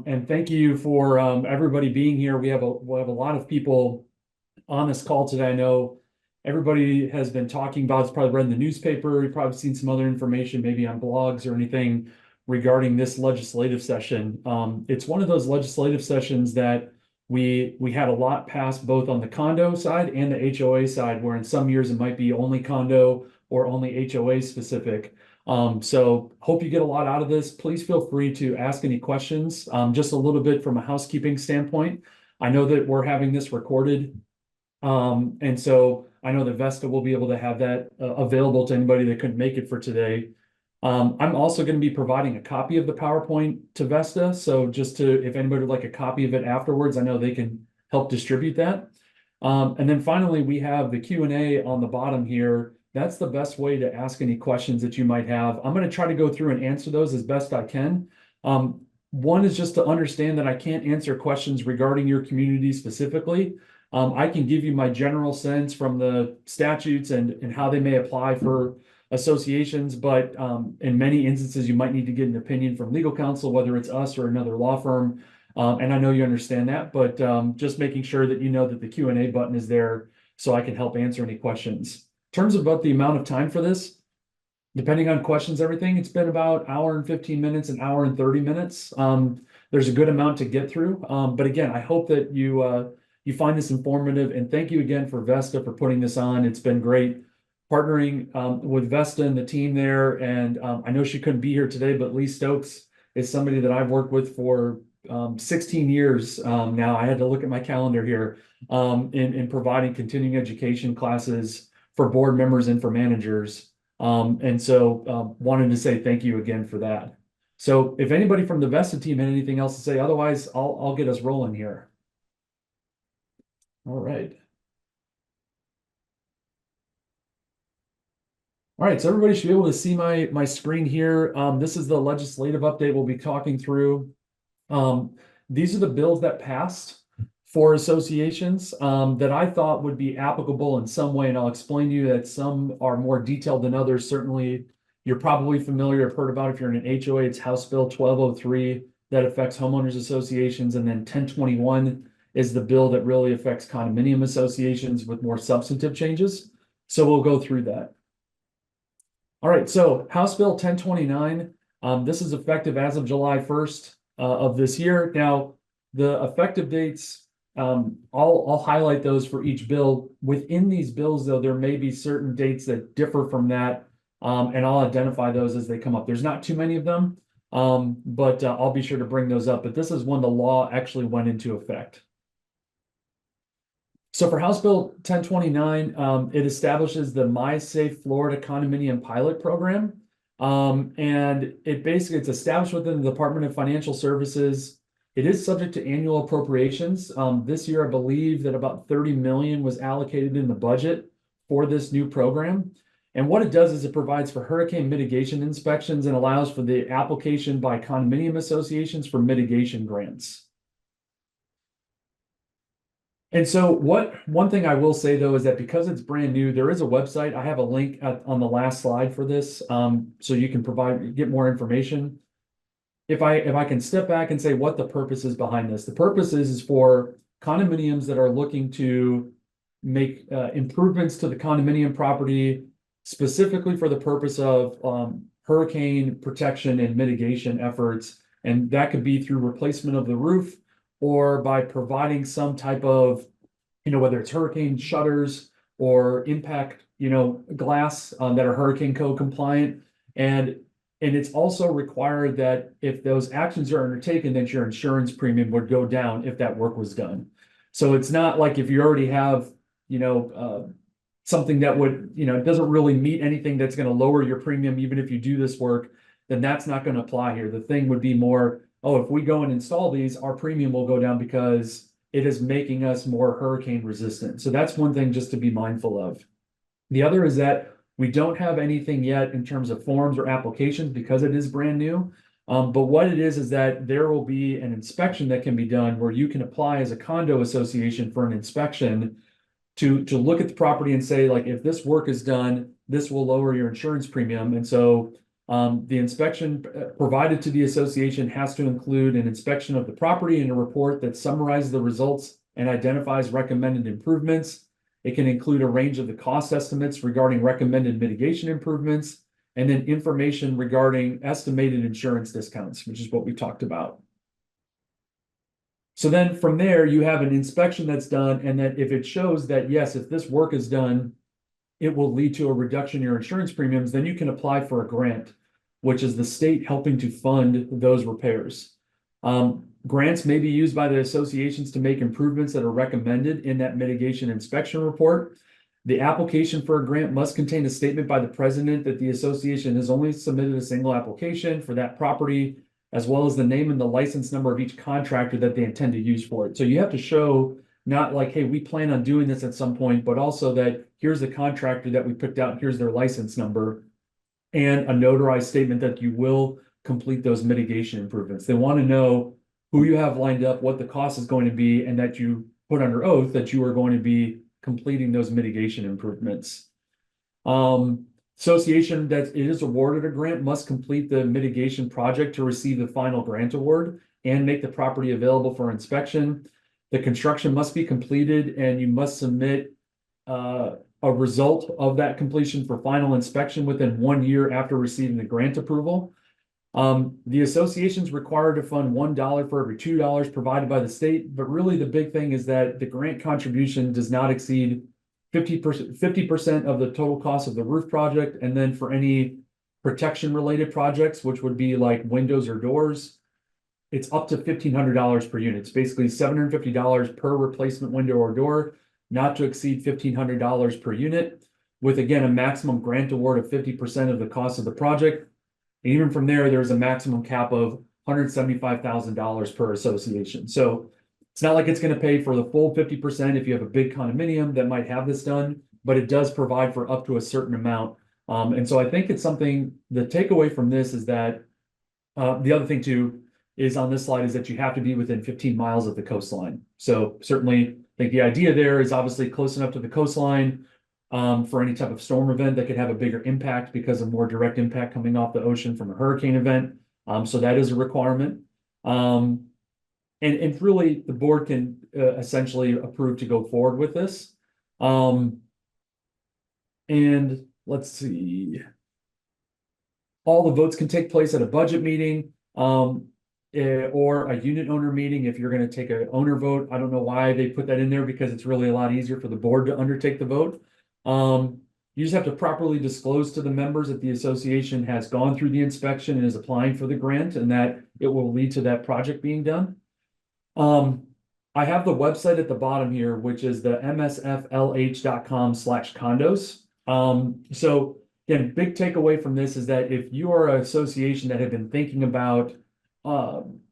And thank you for everybody being here. We'll have a lot of people on this call today. I know everybody has been talking about, it's probably read in the newspaper, you've probably seen some other information, maybe on blogs or anything regarding this legislative session. It's one of those legislative sessions that we had a lot passed both on the condo side and the HOA side, where in some years it might be only condo or only HOA specific. So hope you get a lot out of this. Please feel free to ask any questions. Just a little bit from a housekeeping standpoint. I know that we're having this recorded. And so I know that Vesta will be able to have that available to anybody that couldn't make it for today. I'm also going to be providing a copy of the PowerPoint to Vesta. So just to, if anybody would like a copy of it afterwards, I know they can help distribute that. And then finally, we have the Q&A on the bottom here. That's the best way to ask any questions that you might have. I'm going to try to go through and answer those as best I can. One is just to understand that I can't answer questions regarding your community specifically. I can give you my general sense from the statutes and how they may apply for associations, but in many instances, you might need to get an opinion from legal counsel, whether it's us or another law firm. And I know you understand that, but just making sure that you know that the Q&A button is there so I can help answer any questions. In terms of about the amount of time for this, depending on questions, everything, it's been about hour and 15 minutes, an hour and 30 minutes. There's a good amount to get through. But again, I hope that you find this informative, and thank you again for Vesta for putting this on. It's been great partnering with Vesta and the team there. And I know she couldn't be here today, but Lee Stokes is somebody that I've worked with for 16 years now. I had to look at my calendar here in providing continuing education classes for board members and for managers. And so wanted to say thank you again for that. So if anybody from the Vesta team had anything else to say, otherwise I'll get us rolling here. All right. All right, so everybody should be able to see my screen here. This is the legislative update we'll be talking through. These are the bills that passed for associations that I thought would be applicable in some way, and I'll explain to you that some are more detailed than others. Certainly, you're probably familiar, have heard about, if you're in an HOA, it's House Bill 1203 that affects homeowners associations, and then 1021 is the bill that really affects condominium associations with more substantive changes. So we'll go through that. All right, so House Bill 1029, this is effective as of July 1st of this year. Now, the effective dates, I'll highlight those for each bill. Within these bills, though, there may be certain dates that differ from that, and I'll identify those as they come up. There's not too many of them, but I'll be sure to bring those up. But this is when the law actually went into effect. So for House Bill 1029, it establishes the My Safe Florida Condominium Pilot Program. And it's established within the Department of Financial Services. It is subject to annual appropriations. This year, I believe that about 30 million was allocated in the budget for this new program. And what it does is it provides for hurricane mitigation inspections and allows for the application by condominium associations for mitigation grants. And so one thing I will say, though, is that because it's brand new, there is a website. I have a link on the last slide for this, so you can get more information. If I can step back and say what the purpose is behind this, the purpose is for condominiums that are looking to make improvements to the condominium property, specifically for the purpose of hurricane protection and mitigation efforts. And that could be through replacement of the roof, or by providing some type of, whether it's hurricane shutters or impact, glass that are hurricane code compliant. And it's also required that if those actions are undertaken, that your insurance premium would go down if that work was done. So it's not like if you already have, something that would, doesn't really meet anything that's going to lower your premium, even if you do this work, then that's not going to apply here. The thing would be more, oh, if we go and install these, our premium will go down because it is making us more hurricane resistant. So that's one thing just to be mindful of. The other is that we don't have anything yet in terms of forms or applications because it is brand new. But what it is that there will be an inspection that can be done where you can apply as a condo association for an inspection to look at the property and say, like, if this work is done, this will lower your insurance premium. And so The inspection provided to the association has to include an inspection of the property and a report that summarizes the results and identifies recommended improvements. It can include a range of the cost estimates regarding recommended mitigation improvements, and then information regarding estimated insurance discounts, which is what we talked about. So then from there, you have an inspection that's done, and that if it shows that, yes, if this work is done, it will lead to a reduction in your insurance premiums, then you can apply for a grant, which is the state helping to fund those repairs. Grants may be used by the associations to make improvements that are recommended in that mitigation inspection report. The application for a grant must contain a statement by the president that the association has only submitted a single application for that property, as well as the name and the license number of each contractor that they intend to use for it. So you have to show not like, hey, we plan on doing this at some point, but also that here's the contractor that we picked out, here's their license number, and a notarized statement that you will complete those mitigation improvements. They want to know who you have lined up, what the cost is going to be, and that you put under oath that you are going to be completing those mitigation improvements. Association that is awarded a grant must complete the mitigation project to receive the final grant award and make the property available for inspection. The construction must be completed, and you must submit a result of that completion for final inspection within 1 year after receiving the grant approval. The association is required to fund $1 for every $2 provided by the state, but really the big thing is that the grant contribution does not exceed 50% of the total cost of the roof project, and then for any protection related projects, which would be like windows or doors, it's up to $1,500 per unit. It's basically $750 per replacement window or door, not to exceed $1,500 per unit, with again a maximum grant award of 50% of the cost of the project. And even from there, there's a maximum cap of $175,000 per association. So it's not like it's going to pay for the full 50% if you have a big condominium that might have this done, but it does provide for up to a certain amount. And so I think it's something, the takeaway from this is that the other thing too is on this slide is that you have to be within 15 miles of the coastline. So certainly I think the idea there is obviously close enough to the coastline for any type of storm event that could have a bigger impact because of more direct impact coming off the ocean from a hurricane event. So that is a requirement. And really the board can essentially approve to go forward with this. And let's see. All the votes can take place at a budget meeting or a unit owner meeting if you're going to take an owner vote. I don't know why they put that in there because it's really a lot easier for the board to undertake the vote. You just have to properly disclose to the members that the association has gone through the inspection and is applying for the grant and that it will lead to that project being done. I have the website at the bottom here, which is the msflh.com/condos. So again, big takeaway from this is that if you are an association that have been thinking about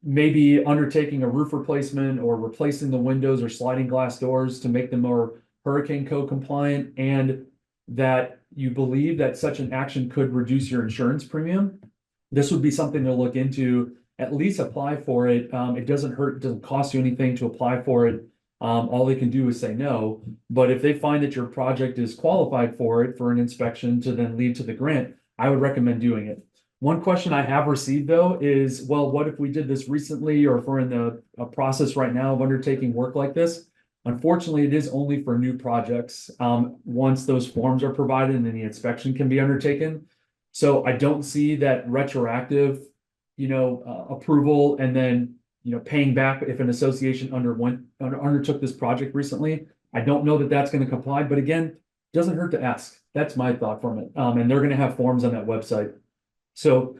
maybe undertaking a roof replacement or replacing the windows or sliding glass doors to make them more hurricane code compliant, and that you believe that such an action could reduce your insurance premium, this would be something to look into. At least apply for it. It doesn't hurt, it doesn't cost you anything to apply for it. All they can do is say no. But if they find that your project is qualified for it for an inspection to then lead to the grant, I would recommend doing it. One question I have received though is, well, what if we did this recently, or if we're in a process right now of undertaking work like this? Unfortunately, it is only for new projects. Once those forms are provided and then the inspection can be undertaken. So I don't see that retroactive, approval and then, paying back if an association undertook this project recently. I don't know that that's going to comply, but again, doesn't hurt to ask. That's my thought from it. And they're going to have forms on that website. So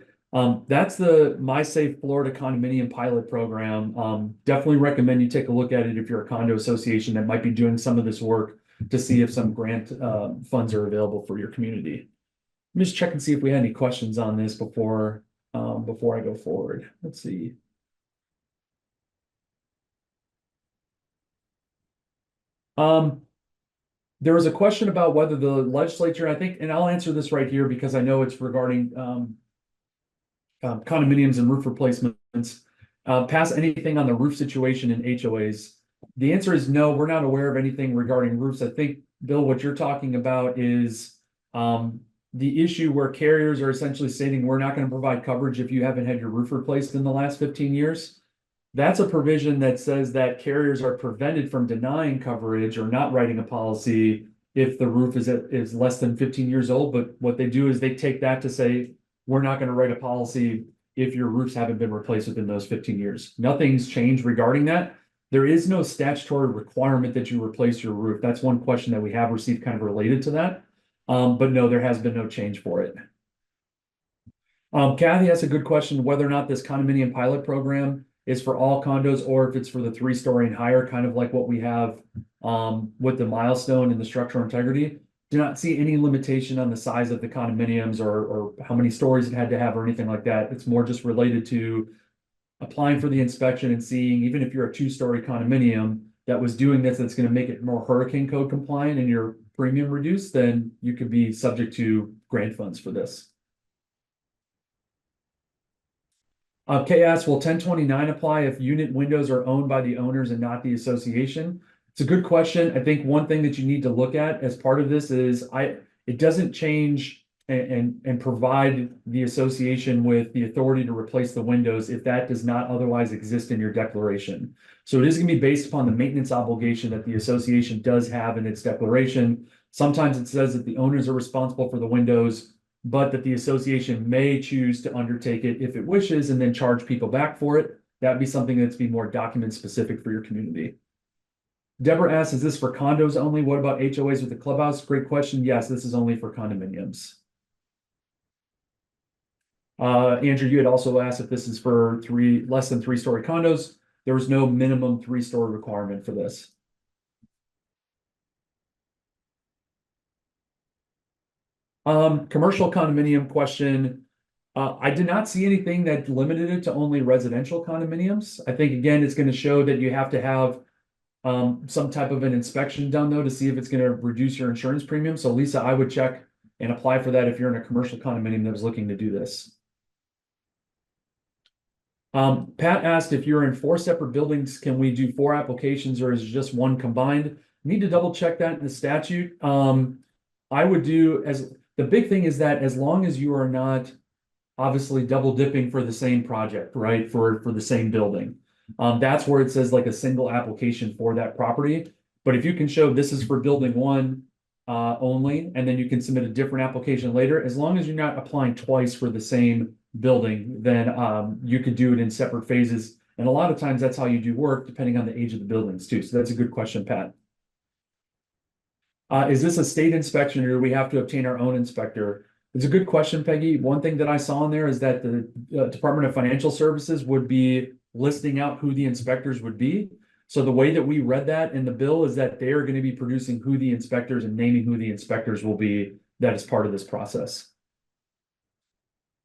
that's the My Safe Florida Condominium Pilot Program. Definitely recommend you take a look at it if you're a condo association that might be doing some of this work to see if some grant funds are available for your community. Let me just check and see if we had any questions on this before I go forward. Let's see. There was a question about whether the legislature, I think, and I'll answer this right here because I know it's regarding condominiums and roof replacements, pass anything on the roof situation in HOAs. The answer is no, we're not aware of anything regarding roofs. I think, Bill, what you're talking about is the issue where carriers are essentially stating we're not going to provide coverage if you haven't had your roof replaced in the last 15 years. That's a provision that says that carriers are prevented from denying coverage or not writing a policy if the roof is less than 15 years old. But what they do is they take that to say, we're not going to write a policy if your roofs haven't been replaced within those 15 years. Nothing's changed regarding that. There is no statutory requirement that you replace your roof. That's one question that we have received kind of related to that. But no, there has been no change for it. Kathy has a good question, whether or not this condominium pilot program is for all condos or if it's for the 3-story and higher, kind of like what we have with the milestone and the structural integrity. Do not see any limitation on the size of the condominiums or how many stories it had to have or anything like that. It's more just related to applying for the inspection and seeing, even if you're a 2-story condominium that was doing this, that's going to make it more hurricane code compliant and your premium reduced, then you could be subject to grant funds for this. Kay asks, will 1029 apply if unit windows are owned by the owners and not the association? It's a good question. I think one thing that you need to look at as part of this is it doesn't change and provide the association with the authority to replace the windows if that does not otherwise exist in your declaration. So it is going to be based upon the maintenance obligation that the association does have in its declaration. Sometimes it says that the owners are responsible for the windows, but that the association may choose to undertake it if it wishes and then charge people back for it. That'd be something that's be more document specific for your community. Deborah asks, is this for condos only? What about HOAs with the clubhouse? Great question. Yes, this is only for condominiums. Andrew, you had also asked if this is for less than 3-story condos. There was no minimum 3-story requirement for this. Commercial condominium question. I did not see anything that limited it to only residential condominiums. I think, again, it's going to show that you have to have some type of an inspection done, though, to see if it's going to reduce your insurance premium. So, Lisa, I would check and apply for that if you're in a commercial condominium that was looking to do this. Pat asked if you're in 4 separate buildings, can we do 4 applications or is it just one combined? Need to double check that in the statute. I would do the big thing is that as long as you are not obviously double dipping for the same project, right? For the same building. That's where it says like a single application for that property. But if you can show this is for building 1 only, and then you can submit a different application later, as long as you're not applying twice for the same building, then you could do it in separate phases. And a lot of times that's how you do work, depending on the age of the buildings too. So that's a good question, Pat. Is this a state inspection or do we have to obtain our own inspector? It's a good question, Peggy. One thing that I saw in there is that the Department of Financial Services would be listing out who the inspectors would be. So the way that we read that in the bill is that they are going to be producing who the inspectors and naming who the inspectors will be that is part of this process.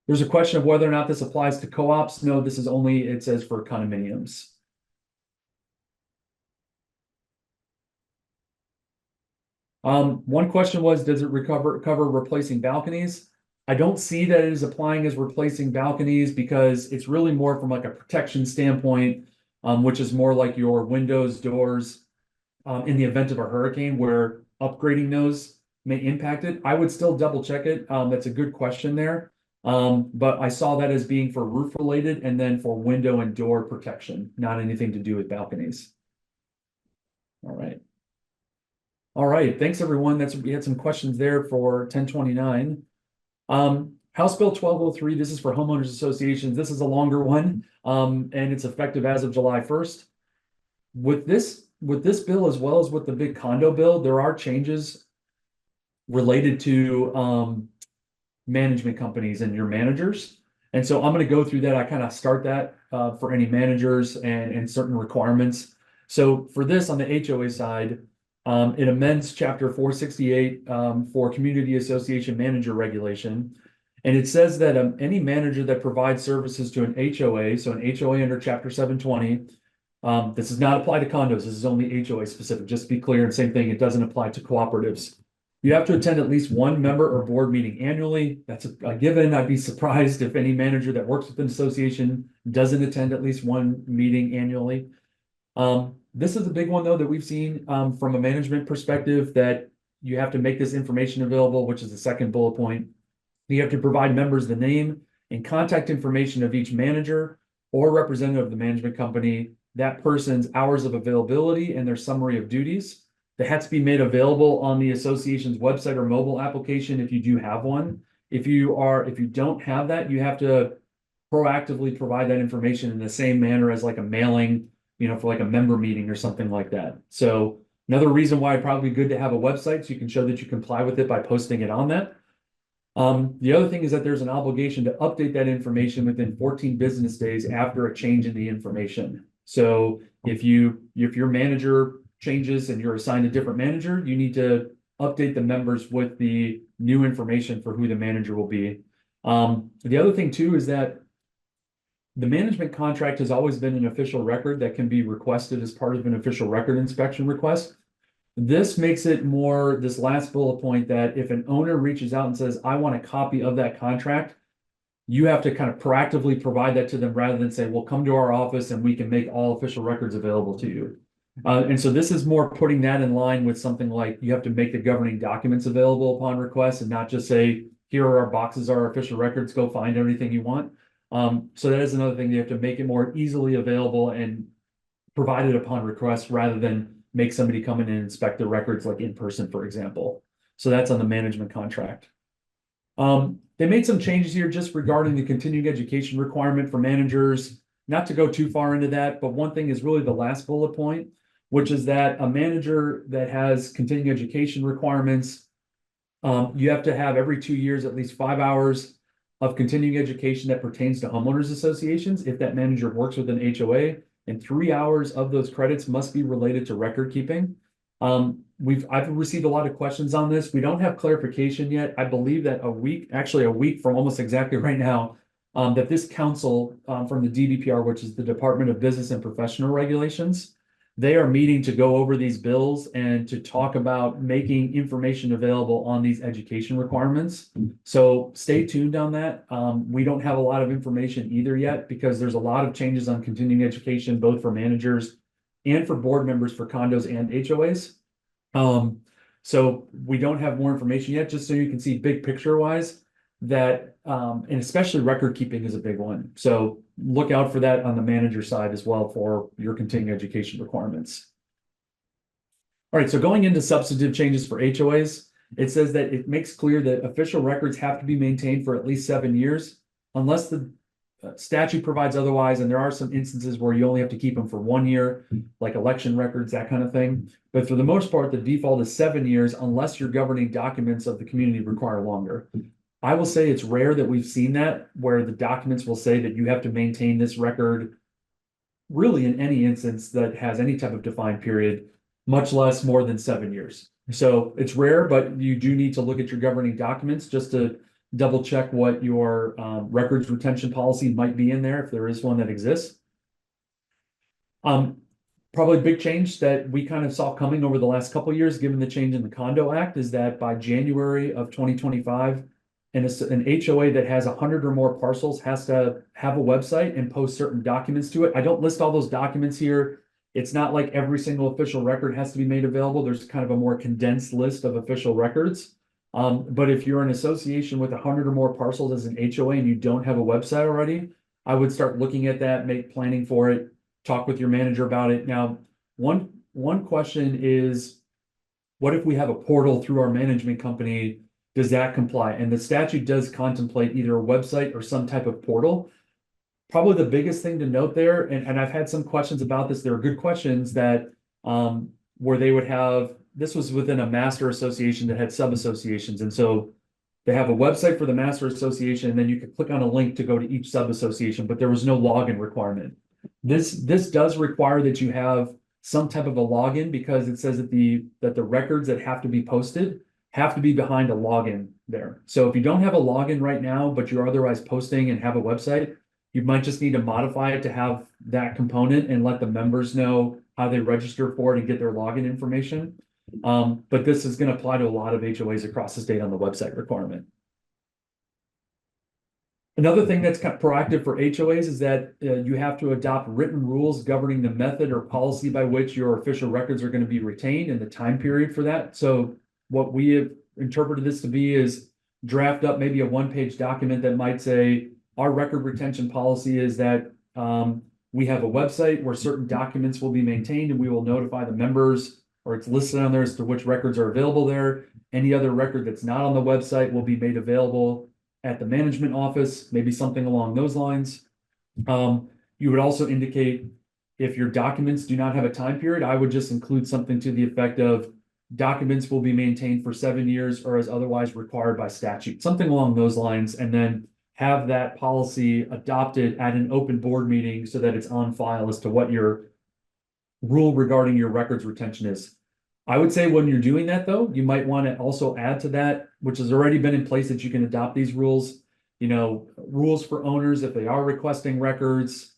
There's a question of whether or not this applies to co-ops. No, this is only, it says for condominiums. One question was, does it cover replacing balconies? I don't see that it is applying as replacing balconies because it's really more from like a protection standpoint, which is more like your windows, doors, in the event of a hurricane where upgrading those may impact it. I would still double check it. That's a good question there. But I saw that as being for roof related and then for window and door protection, not anything to do with balconies. All right. All right, thanks everyone. We had some questions there for 1029. House Bill 1203, this is for homeowners associations. This is a longer one, and it's effective as of July 1st. With this bill, as well as with the big condo bill, there are changes related to management companies and your managers. And so I'm going to go through that. I kind of start that for any managers and certain requirements. So for this on the HOA side, it amends chapter 468 for community association manager regulation. And it says that any manager that provides services to an HOA, so an HOA under chapter 720, this does not apply to condos. This is only HOA specific, just to be clear. And same thing, it doesn't apply to cooperatives. You have to attend at least one member or board meeting annually. That's a given. I'd be surprised if any manager that works with an association doesn't attend at least one meeting annually. This is a big one, though, that we've seen from a management perspective, that you have to make this information available, which is the second bullet point. You have to provide members the name and contact information of each manager or representative of the management company, that person's hours of availability and their summary of duties. That has to be made available on the association's website or mobile application if you do have one. If you don't have that, you have to proactively provide that information in the same manner as like a mailing, for like a member meeting or something like that. So another reason why it's probably good to have a website so you can show that you comply with it by posting it on that. The other thing is that there's an obligation to update that information within 14 business days after a change in the information. So if your manager changes and you're assigned a different manager, you need to update the members with the new information for who the manager will be. The other thing too is that the management contract has always been an official record that can be requested as part of an official record inspection request. This makes it more, this last bullet point, that if an owner reaches out and says, I want a copy of that contract, you have to kind of proactively provide that to them rather than say, well, come to our office and we can make all official records available to you. And so this is more putting that in line with something like you have to make the governing documents available upon request and not just say, here are our boxes, our official records, go find everything you want. So that is another thing. You have to make it more easily available and provide it upon request rather than make somebody come in and inspect the records like in person, for example. So that's on the management contract. They made some changes here just regarding the continuing education requirement for managers. Not to go too far into that, but one thing is really the last bullet point, which is that a manager that has continuing education requirements, you have to have every 2 years at least 5 hours of continuing education that pertains to homeowners associations if that manager works with an HOA, and 3 hours of those credits must be related to record keeping. I've received a lot of questions on this. We don't have clarification yet. I believe that a week from almost exactly right now, that this council from the DBPR, which is the Department of Business and Professional Regulations, they are meeting to go over these bills and to talk about making information available on these education requirements. So stay tuned on that. We don't have a lot of information either yet because there's a lot of changes on continuing education, both for managers and for board members for condos and HOAs. So we don't have more information yet, just so you can see big picture wise that, and especially record keeping is a big one. So look out for that on the manager side as well for your continuing education requirements. All right, so going into substantive changes for HOAs, it says that it makes clear that official records have to be maintained for at least 7 years, unless the statute provides otherwise. And there are some instances where you only have to keep them for 1 year, like election records, that kind of thing. But for the most part, the default is 7 years, unless your governing documents of the community require longer. I will say it's rare that we've seen that where the documents will say that you have to maintain this record really in any instance that has any type of defined period, much less more than 7 years. So it's rare, but you do need to look at your governing documents just to double check what your records retention policy might be in there if there is one that exists. Probably a big change that we kind of saw coming over the last couple of years, given the change in the Condo Act, is that by January of 2025, and an HOA that has 100 or more parcels has to have a website and post certain documents to it. I don't list all those documents here. It's not like every single official record has to be made available. There's kind of a more condensed list of official records. But if you're an association with 100 or more parcels as an HOA and you don't have a website already, I would start looking at that, make planning for it, talk with your manager about it. Now, one question is, what if we have a portal through our management company? Does that comply? And the statute does contemplate either a website or some type of portal. Probably the biggest thing to note there, and I've had some questions about this. There are good questions that where they would have, this was within a master association that had sub-associations. And so they have a website for the master association, and then you could click on a link to go to each sub-association, but there was no login requirement. This does require that you have some type of a login, because it says that the records that have to be posted have to be behind a login there. So if you don't have a login right now, but you're otherwise posting and have a website, you might just need to modify it to have that component and let the members know how they register for it and get their login information. But this is going to apply to a lot of HOAs across the state on the website requirement. Another thing that's kind of proactive for HOAs is that you have to adopt written rules governing the method or policy by which your official records are going to be retained and the time period for that. So what we have interpreted this to be is draft up maybe a one-page document that might say, our record retention policy is that we have a website where certain documents will be maintained and we will notify the members, or it's listed on there as to which records are available there. Any other record that's not on the website will be made available at the management office, maybe something along those lines. You would also indicate if your documents do not have a time period, I would just include something to the effect of documents will be maintained for 7 years or as otherwise required by statute, something along those lines, and then have that policy adopted at an open board meeting so that it's on file as to what your rule regarding your records retention is. I would say when you're doing that, though, you might want to also add to that, which has already been in place, that you can adopt these rules, rules for owners if they are requesting records,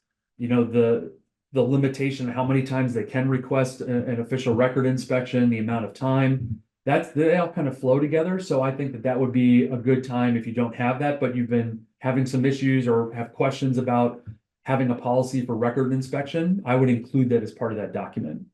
the limitation of how many times they can request an official record inspection, the amount of time. They all kind of flow together. So I think that would be a good time if you don't have that, but you've been having some issues or have questions about having a policy for record inspection. I would include that as part of that document.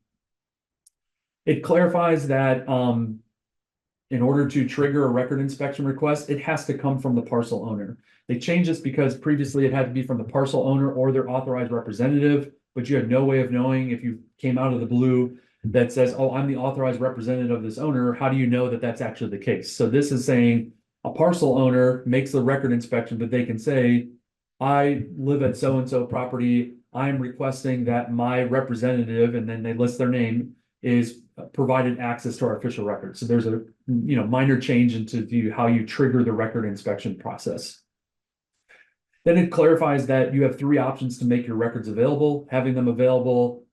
It clarifies that in order to trigger a record inspection request, it has to come from the parcel owner. They changed this because previously it had to be from the parcel owner or their authorized representative, but you had no way of knowing if you came out of the blue that says, oh, I'm the authorized representative of this owner. How do you know that that's actually the case? So this is saying a parcel owner makes the record inspection, but they can say, I live at so-and-so property. I'm requesting that my representative, and then they list their name, is provided access to our official record. So there's a minor change into how you trigger the record inspection process. Then it clarifies that you have 3 options to make your records available: having them available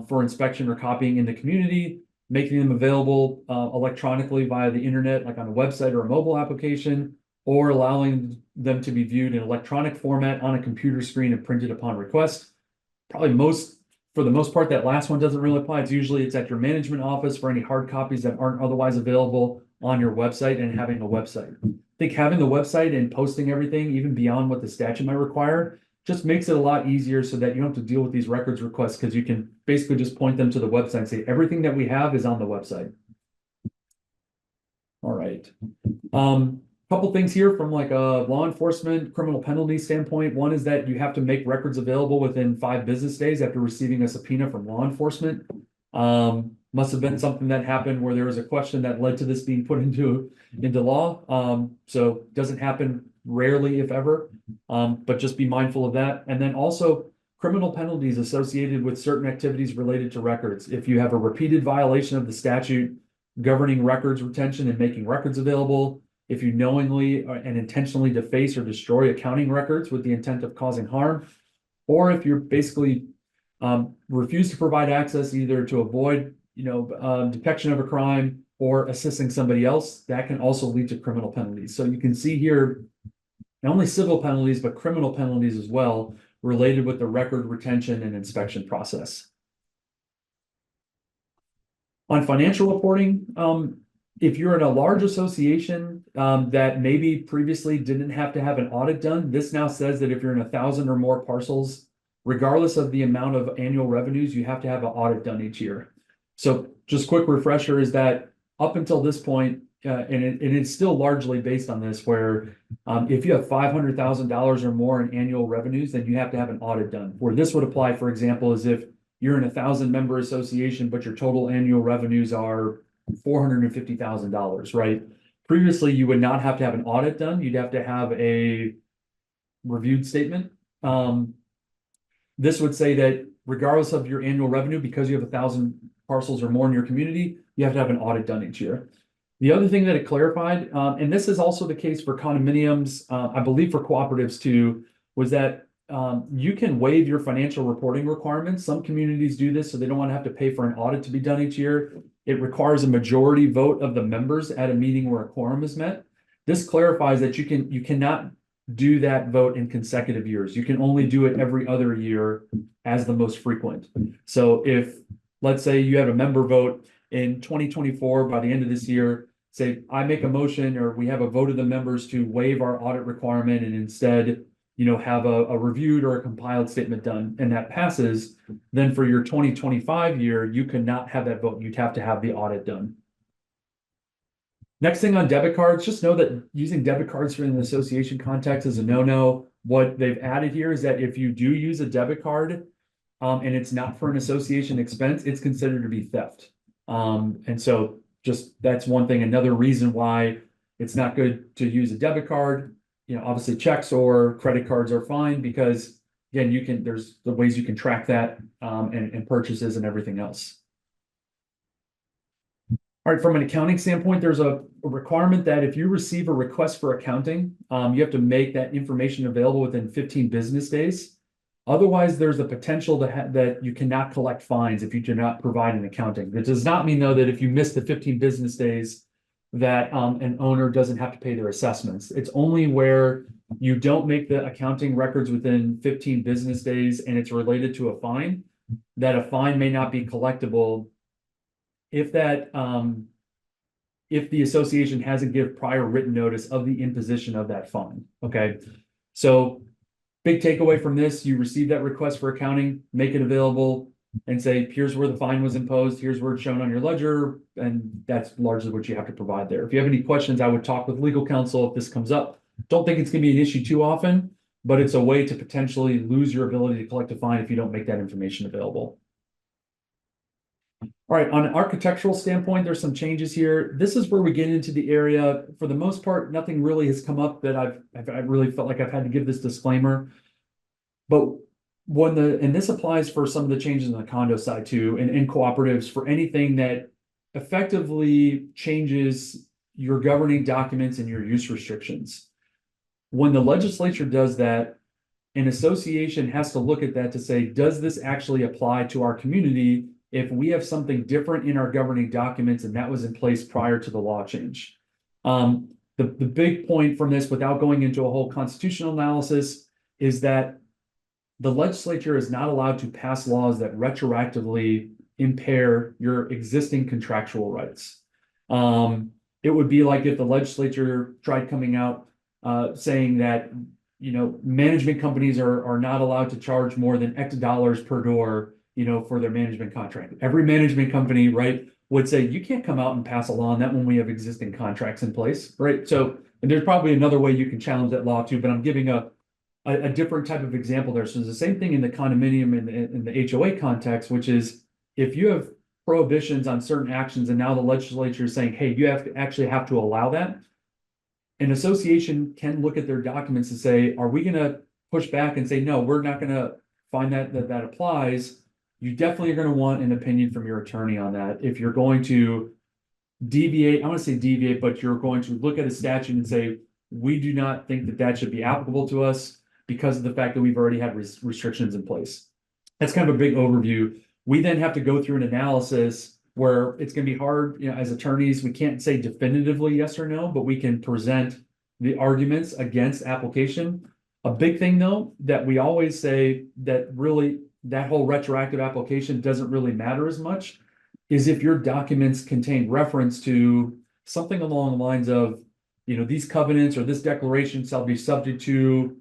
for inspection or copying in the community, making them available electronically via the internet, like on a website or a mobile application, or allowing them to be viewed in electronic format on a computer screen and printed upon request. Probably for the most part, that last one doesn't really apply. It's at your management office for any hard copies that aren't otherwise available on your website, and having a website. I think having the website and posting everything, even beyond what the statute might require, just makes it a lot easier so that you don't have to deal with these records requests, because you can basically just point them to the website and say, everything that we have is on the website. All right. Couple things here from like a law enforcement criminal penalty standpoint. One is that you have to make records available within 5 business days after receiving a subpoena from law enforcement. Must have been something that happened where there was a question that led to this being put into law. So doesn't happen rarely, if ever, but just be mindful of that. And then also criminal penalties associated with certain activities related to records. If you have a repeated violation of the statute governing records retention and making records available, if you knowingly and intentionally deface or destroy accounting records with the intent of causing harm, or if you're basically refuse to provide access either to avoid detection of a crime or assisting somebody else, that can also lead to criminal penalties. So you can see here not only civil penalties, but criminal penalties as well, related with the record retention and inspection process. On financial reporting, if you're in a large association that maybe previously didn't have to have an audit done, this now says that if you're in 1,000 or more parcels, regardless of the amount of annual revenues, you have to have an audit done each year. So just quick refresher is that up until this point, and it's still largely based on this, where if you have $500,000 or more in annual revenues, then you have to have an audit done. Where this would apply, for example, is if you're in a 1,000-member association, but your total annual revenues are $450,000, right? Previously, you would not have to have an audit done. You'd have to have a reviewed statement. This would say that regardless of your annual revenue, because you have 1,000 parcels or more in your community, you have to have an audit done each year. The other thing that it clarified, and this is also the case for condominiums, I believe for cooperatives too, was that you can waive your financial reporting requirements. Some communities do this, so they don't want to have to pay for an audit to be done each year. It requires a majority vote of the members at a meeting where a quorum is met. This clarifies that you cannot do that vote in consecutive years. You can only do it every other year as the most frequent. So if, let's say you have a member vote in 2024, by the end of this year, say I make a motion or we have a vote of the members to waive our audit requirement and instead, have a reviewed or a compiled statement done, and that passes, then for your 2025 year, you cannot have that vote. You'd have to have the audit done. Next thing on debit cards, just know that using debit cards for an association context is a no-no. What they've added here is that if you do use a debit card, and it's not for an association expense, it's considered to be theft. And so just that's one thing. Another reason why it's not good to use a debit card. Obviously checks or credit cards are fine because again, there's the ways you can track that and purchases and everything else. All right, from an accounting standpoint, there's a requirement that if you receive a request for accounting, you have to make that information available within 15 business days. Otherwise, there's a potential that you cannot collect fines if you do not provide an accounting. That does not mean, though, that if you miss the 15 business days, that an owner doesn't have to pay their assessments. It's only where you don't make the accounting records within 15 business days and it's related to a fine, that a fine may not be collectible if the association hasn't give prior written notice of the imposition of that fine. Okay. So big takeaway from this, you receive that request for accounting, make it available and say, here's where the fine was imposed, here's where it's shown on your ledger, and that's largely what you have to provide there. If you have any questions, I would talk with legal counsel if this comes up. Don't think it's gonna be an issue too often, but it's a way to potentially lose your ability to collect a fine if you don't make that information available. All right, on an architectural standpoint, there's some changes here. This is where we get into the area. For the most part, nothing really has come up that I've really felt like I've had to give this disclaimer. But and this applies for some of the changes on the condo side too, and in cooperatives for anything that effectively changes your governing documents and your use restrictions. When the legislature does that, an association has to look at that to say, does this actually apply to our community if we have something different in our governing documents and that was in place prior to the law change? The big point from this, without going into a whole constitutional analysis, is that the legislature is not allowed to pass laws that retroactively impair your existing contractual rights. It would be like if the legislature tried coming out saying that management companies are not allowed to charge more than X dollars per door for their management contract. Every management company, right, would say, you can't come out and pass a law on that when we have existing contracts in place, right? So, and there's probably another way you can challenge that law too, but I'm giving a different type of example there. So it's the same thing in the condominium and in the HOA context, which is if you have prohibitions on certain actions and now the legislature is saying, hey, you actually have to allow that. An association can look at their documents and say, are we going to push back and say, no, we're not going to find that applies. You definitely are going to want an opinion from your attorney on that. If you're going to deviate, I want to say deviate, but you're going to look at a statute and say, we do not think that should be applicable to us because of the fact that we've already had restrictions in place. That's kind of a big overview. We then have to go through an analysis where it's going to be hard, as attorneys, we can't say definitively yes or no, but we can present the arguments against application. A big thing though, that we always say that really that whole retroactive application doesn't really matter as much is if your documents contain reference to something along the lines of, these covenants or this declaration shall be subject to,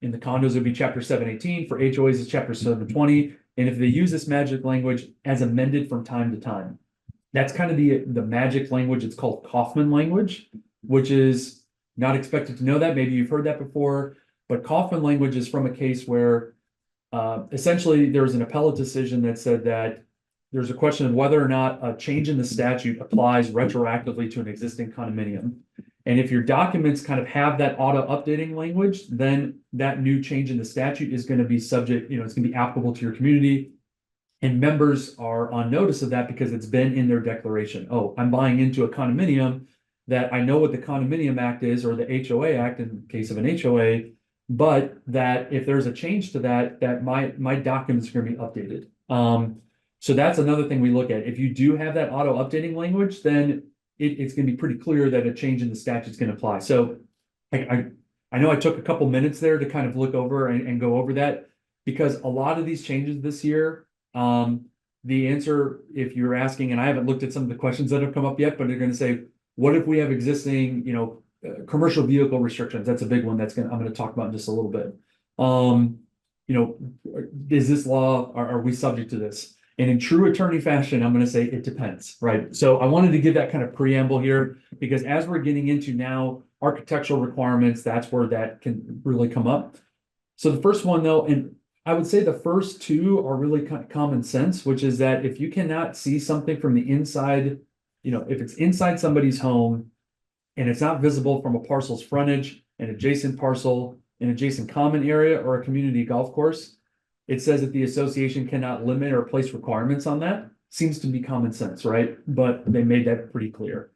in the condos, it would be chapter 718, for HOAs it's chapter 720. And if they use this magic language as amended from time to time, that's kind of the magic language. It's called Kaufman language, which is not expected to know that. Maybe you've heard that before, but Kaufman language is from a case where essentially there was an appellate decision that said that there's a question of whether or not a change in the statute applies retroactively to an existing condominium. And if your documents kind of have that auto updating language, then that new change in the statute is going to be subject, it's going to be applicable to your community. And members are on notice of that because it's been in their declaration. Oh, I'm buying into a condominium that I know what the Condominium Act is, or the HOA Act in the case of an HOA, but that if there's a change to that my documents are going to be updated. So that's another thing we look at. If you do have that auto updating language, then it's going to be pretty clear that a change in the statute is going to apply. So I know I took a couple minutes there to kind of look over and go over that because a lot of these changes this year, the answer, if you're asking, and I haven't looked at some of the questions that have come up yet, but they're going to say, what if we have existing, commercial vehicle restrictions? That's a big one I'm going to talk about in just a little bit. Is this law, are we subject to this? And in true attorney fashion, I'm going to say it depends, right? So I wanted to give that kind of preamble here because as we're getting into now architectural requirements, that's where that can really come up. So the first one though, and I would say the first two are really kind of common sense, which is that if you cannot see something from the inside, if it's inside somebody's home and it's not visible from a parcel's frontage, an adjacent parcel, an adjacent common area, or a community golf course, it says that the association cannot limit or place requirements on that. Seems to be common sense, right? But they made that pretty clear.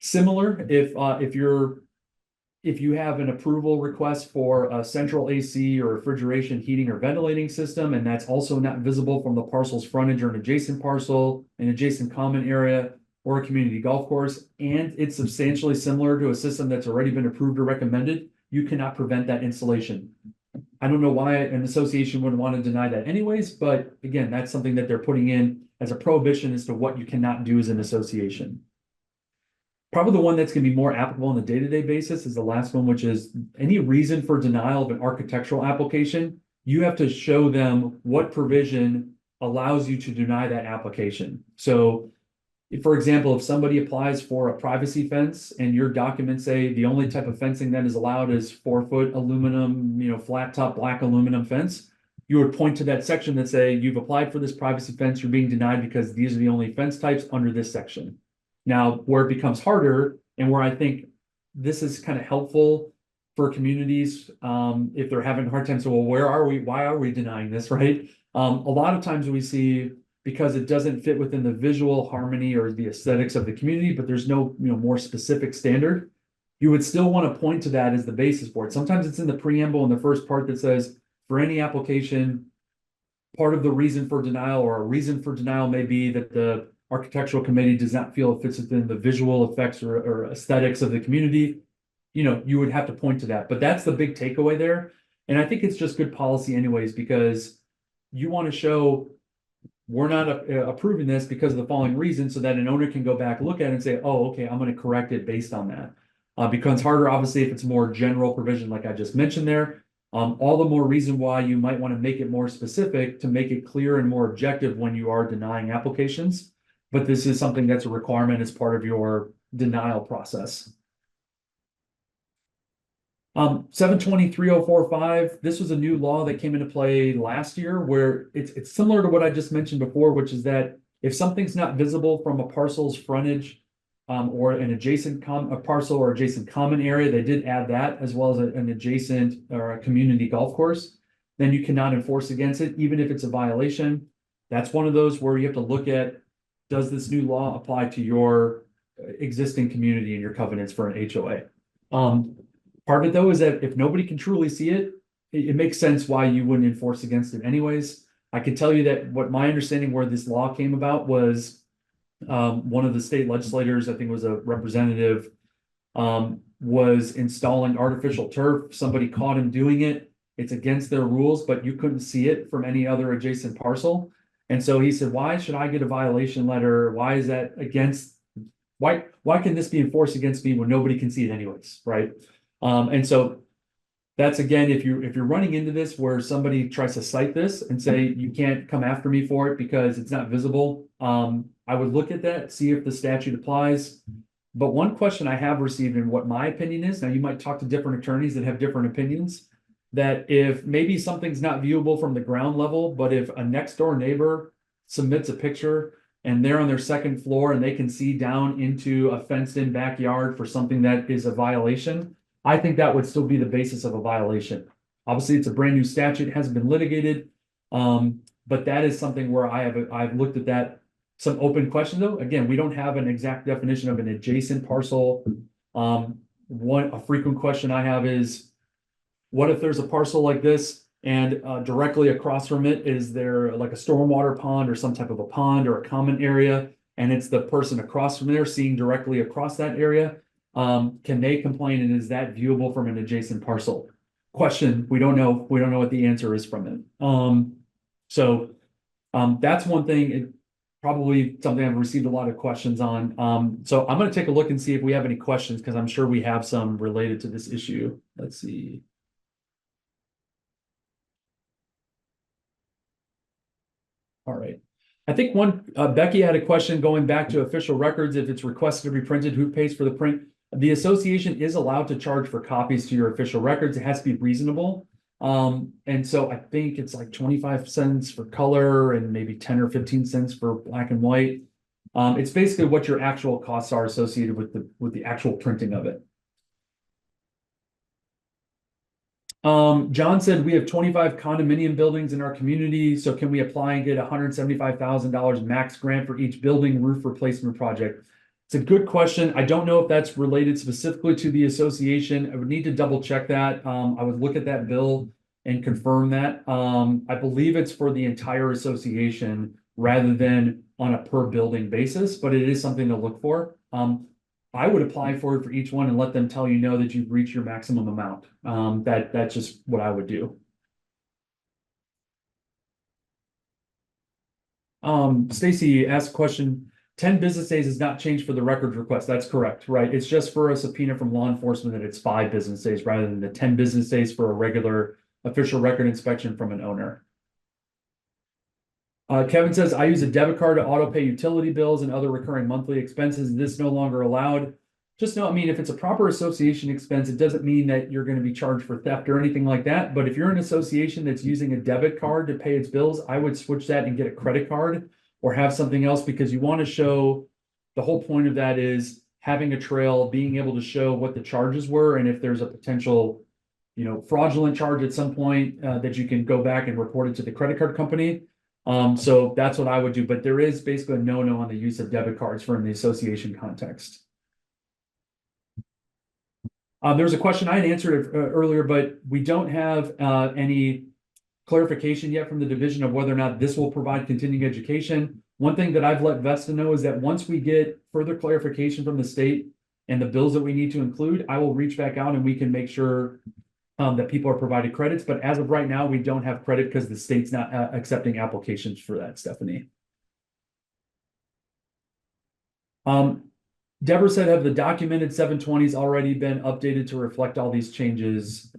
Similar, if you have an approval request for a central AC or refrigeration, heating, or ventilating system, and that's also not visible from the parcel's frontage or an adjacent parcel, an adjacent common area, or a community golf course, and it's substantially similar to a system that's already been approved or recommended, you cannot prevent that installation. I don't know why an association would want to deny that anyways, but again, that's something that they're putting in as a prohibition as to what you cannot do as an association. Probably the one that's going to be more applicable on a day-to-day basis is the last one, which is any reason for denial of an architectural application. You have to show them what provision allows you to deny that application. So, for example, if somebody applies for a privacy fence and your documents say the only type of fencing that is allowed is 4-foot aluminum, flat top black aluminum fence, you would point to that section that say you've applied for this privacy fence, you're being denied because these are the only fence types under this section. Now, where it becomes harder and where I think this is kind of helpful for communities, if they're having a hard time, so well, where are we? Why are we denying this, right? A lot of times we see because it doesn't fit within the visual harmony or the aesthetics of the community, but there's no more specific standard. You would still want to point to that as the basis for it. Sometimes it's in the preamble in the first part that says for any application, part of the reason for denial or a reason for denial may be that the architectural committee does not feel it fits within the visual effects or aesthetics of the community. You would have to point to that, but that's the big takeaway there. And I think it's just good policy anyways, because you want to show we're not approving this because of the following reason, so that an owner can go back, look at it and say, oh, okay, I'm going to correct it based on that. Becomes harder, obviously, if it's more general provision, like I just mentioned there. All the more reason why you might want to make it more specific to make it clear and more objective when you are denying applications. But this is something that's a requirement as part of your denial process. 723.045, this was a new law that came into play last year where it's similar to what I just mentioned before, which is that if something's not visible from a parcel's frontage or an adjacent a parcel or adjacent common area, they did add that as well as an adjacent or a community golf course, then you cannot enforce against it, even if it's a violation. That's one of those where you have to look at, does this new law apply to your existing community and your covenants for an HOA? Part of it though is that if nobody can truly see it, it makes sense why you wouldn't enforce against it anyways. I can tell you that what my understanding where this law came about was one of the state legislators, I think was a representative, was installing artificial turf. Somebody caught him doing it. It's against their rules, but you couldn't see it from any other adjacent parcel. And so he said, why should I get a violation letter? Why is that against, why can this be enforced against me when nobody can see it anyways, right? And so that's again, if you're running into this where somebody tries to cite this and say, you can't come after me for it because it's not visible. I would look at that, see if the statute applies. But one question I have received and what my opinion is, now you might talk to different attorneys that have different opinions, that if maybe something's not viewable from the ground level, but if a next door neighbor submits a picture and they're on their second floor and they can see down into a fenced in backyard for something that is a violation, I think that would still be the basis of a violation. Obviously, it's a brand new statute, it hasn't been litigated. But that is something where I've looked at that. Some open question though. Again, we don't have an exact definition of an adjacent parcel. A frequent question I have is, what if there's a parcel like this and directly across from it is there like a stormwater pond or some type of a pond or a common area, and it's the person across from there seeing directly across that area? Can they complain, and is that viewable from an adjacent parcel? Question, we don't know. We don't know what the answer is from it. That's one thing, probably something I've received a lot of questions on. So I'm going to take a look and see if we have any questions, because I'm sure we have some related to this issue. Let's see. All right. I think Becky had a question going back to official records. If it's requested to be printed, who pays for the print? The association is allowed to charge for copies to your official records. It has to be reasonable. And so I think it's like 25 cents for color and maybe 10 or 15 cents for black and white. It's basically what your actual costs are associated with the actual printing of it. John said we have 25 condominium buildings in our community, so can we apply and get $175,000 max grant for each building roof replacement project? It's a good question. I don't know if that's related specifically to the association. I would need to double check that. I would look at that bill and confirm that. I believe it's for the entire association rather than on a per building basis, but it is something to look for. I would apply for it for each one and let them tell you no that you've reached your maximum amount. That's just what I would do. Stacy asked a question. 10 business days is not changed for the records request. That's correct, right? It's just for a subpoena from law enforcement that it's 5 business days rather than the 10 business days for a regular official record inspection from an owner. Kevin says, I use a debit card to auto pay utility bills and other recurring monthly expenses. Is this no longer allowed? Just know, I mean, if it's a proper association expense, it doesn't mean that you're going to be charged for theft or anything like that. But if you're an association that's using a debit card to pay its bills, I would switch that and get a credit card or have something else, because you want to show, the whole point of that is having a trail, being able to show what the charges were. And if there's a potential, fraudulent charge at some point, that you can go back and report it to the credit card company. So that's what I would do, but there is basically a no-no on the use of debit cards for in the association context. There's a question I had answered earlier, but we don't have any clarification yet from the division of whether or not this will provide continuing education. One thing that I've let Vesta know is that once we get further clarification from the state and the bills that we need to include, I will reach back out and we can make sure that people are provided credits. But as of right now, we don't have credit because the state's not accepting applications for that, Stephanie. Deborah said, have the documented 720s already been updated to reflect all these changes?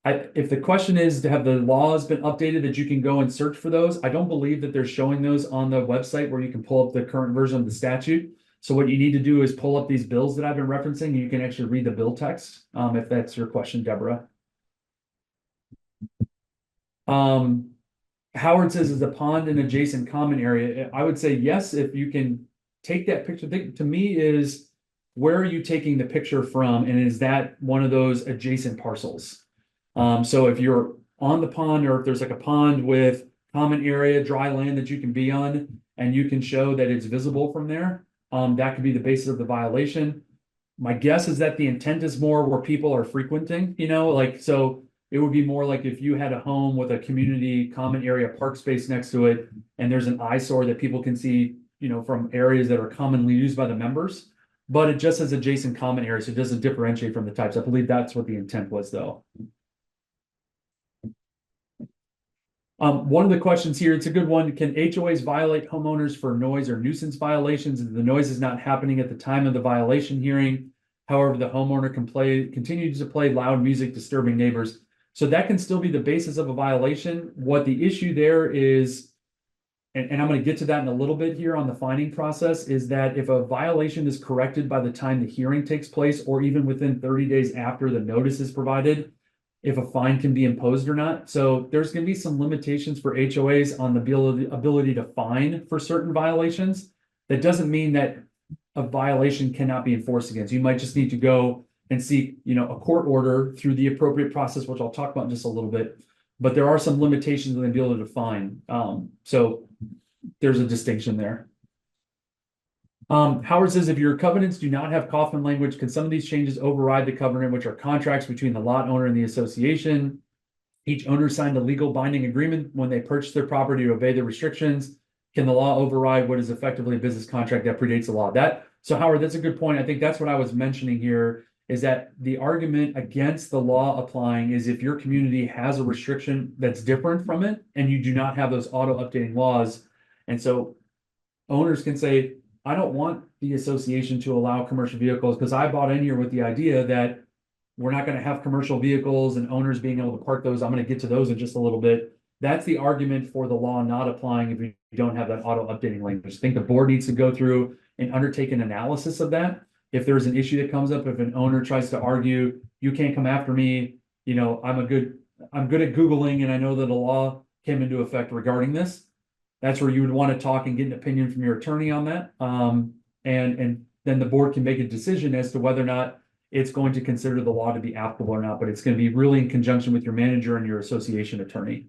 If the question is, have the laws been updated that you can go and search for those? I don't believe that they're showing those on the website where you can pull up the current version of the statute. So what you need to do is pull up these bills that I've been referencing, and you can actually read the bill text, if that's your question, Deborah. Howard says, is a pond an adjacent common area? I would say yes, if you can take that picture. To me is, where are you taking the picture from? And is that one of those adjacent parcels? So if you're on the pond, or if there's like a pond with common area, dry land that you can be on, and you can show that it's visible from there, that could be the basis of the violation. My guess is that the intent is more where people are frequenting, so it would be more like if you had a home with a community common area park space next to it, and there's an eyesore that people can see, from areas that are commonly used by the members, but it just has adjacent common areas. So it doesn't differentiate from the types. I believe that's what the intent was, though. One of the questions here, it's a good one. Can HOAs violate homeowners for noise or nuisance violations if the noise is not happening at the time of the violation hearing? However, the homeowner can continue to play loud music, disturbing neighbors. So that can still be the basis of a violation. What the issue there is, and I'm going to get to that in a little bit here on the finding process, is that if a violation is corrected by the time the hearing takes place, or even within 30 days after the notice is provided, if a fine can be imposed or not. So there's going to be some limitations for HOAs on the ability to fine for certain violations. That doesn't mean that a violation cannot be enforced against. You might just need to go and seek, a court order through the appropriate process, which I'll talk about in just a little bit. But there are some limitations on the ability to fine. So there's a distinction there. Howard says, if your covenants do not have Kaufman language, can some of these changes override the covenant, which are contracts between the lot owner and the association? Each owner signed a legal binding agreement when they purchased their property to obey the restrictions. Can the law override what is effectively a business contract that predates the law? So Howard, that's a good point. I think that's what I was mentioning here, is that the argument against the law applying is if your community has a restriction that's different from it, and you do not have those auto updating laws. And so owners can say, I don't want the association to allow commercial vehicles because I bought in here with the idea that we're not going to have commercial vehicles and owners being able to park those. I'm going to get to those in just a little bit. That's the argument for the law not applying if you don't have that auto updating language. I think the board needs to go through and undertake an analysis of that. If there's an issue that comes up, if an owner tries to argue, you can't come after me, I'm good at Googling and I know that a law came into effect regarding this. That's where you would want to talk and get an opinion from your attorney on that. And then the board can make a decision as to whether or not it's going to consider the law to be applicable or not, but it's going to be really in conjunction with your manager and your association attorney.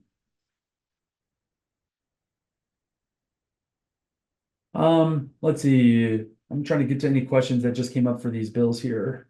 Let's see. I'm trying to get to any questions that just came up for these bills here.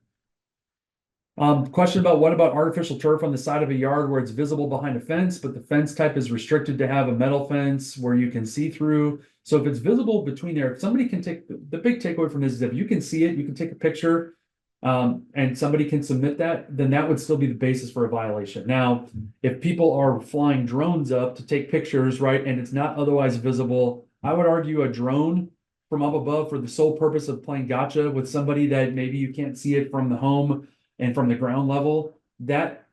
Question about what about artificial turf on the side of a yard where it's visible behind a fence, but the fence type is restricted to have a metal fence where you can see through. So if it's visible between there, if somebody can take the big takeaway from this is if you can see it, you can take a picture, and somebody can submit that, then that would still be the basis for a violation. Now, if people are flying drones up to take pictures, right, and it's not otherwise visible, I would argue a drone from up above for the sole purpose of playing gotcha with somebody that maybe you can't see it from the home and from the ground level, that,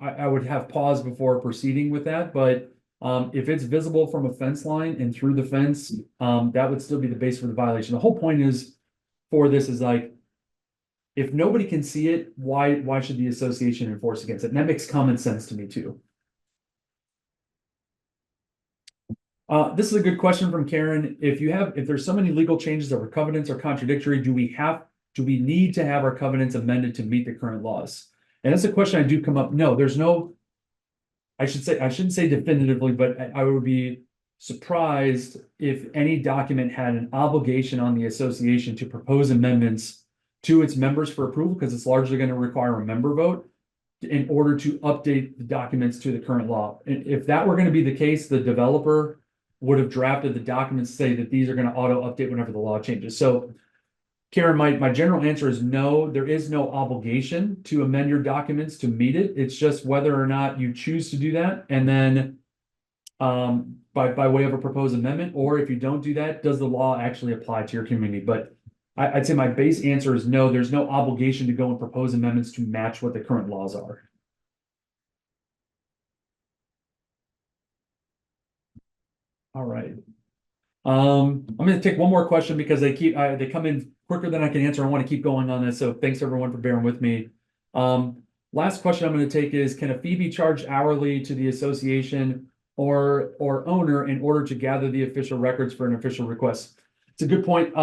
I would have pause before proceeding with that. But if it's visible from a fence line and through the fence, that would still be the base for the violation. The whole point is for this is like, if nobody can see it, why should the association enforce against it? And that makes common sense to me too. This is a good question from Karen. If there's so many legal changes that our covenants are contradictory, do we need to have our covenants amended to meet the current laws? And that's a question I do come up. No, there's no, I shouldn't say definitively, but I would be surprised if any document had an obligation on the association to propose amendments to its members for approval, because it's largely going to require a member vote in order to update the documents to the current law. And if that were going to be the case, the developer would have drafted the documents to say that these are going to auto update whenever the law changes. So Karen, my general answer is no, there is no obligation to amend your documents to meet it. It's just whether or not you choose to do that. And then by way of a proposed amendment, or if you don't do that, does the law actually apply to your community? But I'd say my base answer is no, there's no obligation to go and propose amendments to match what the current laws are. All right. I'm going to take one more question because they come in quicker than I can answer. I want to keep going on this. So thanks everyone for bearing with me. Last question I'm going to take is, can a fee be charged hourly to the association or owner in order to gather the official records for an official request? It's a good point.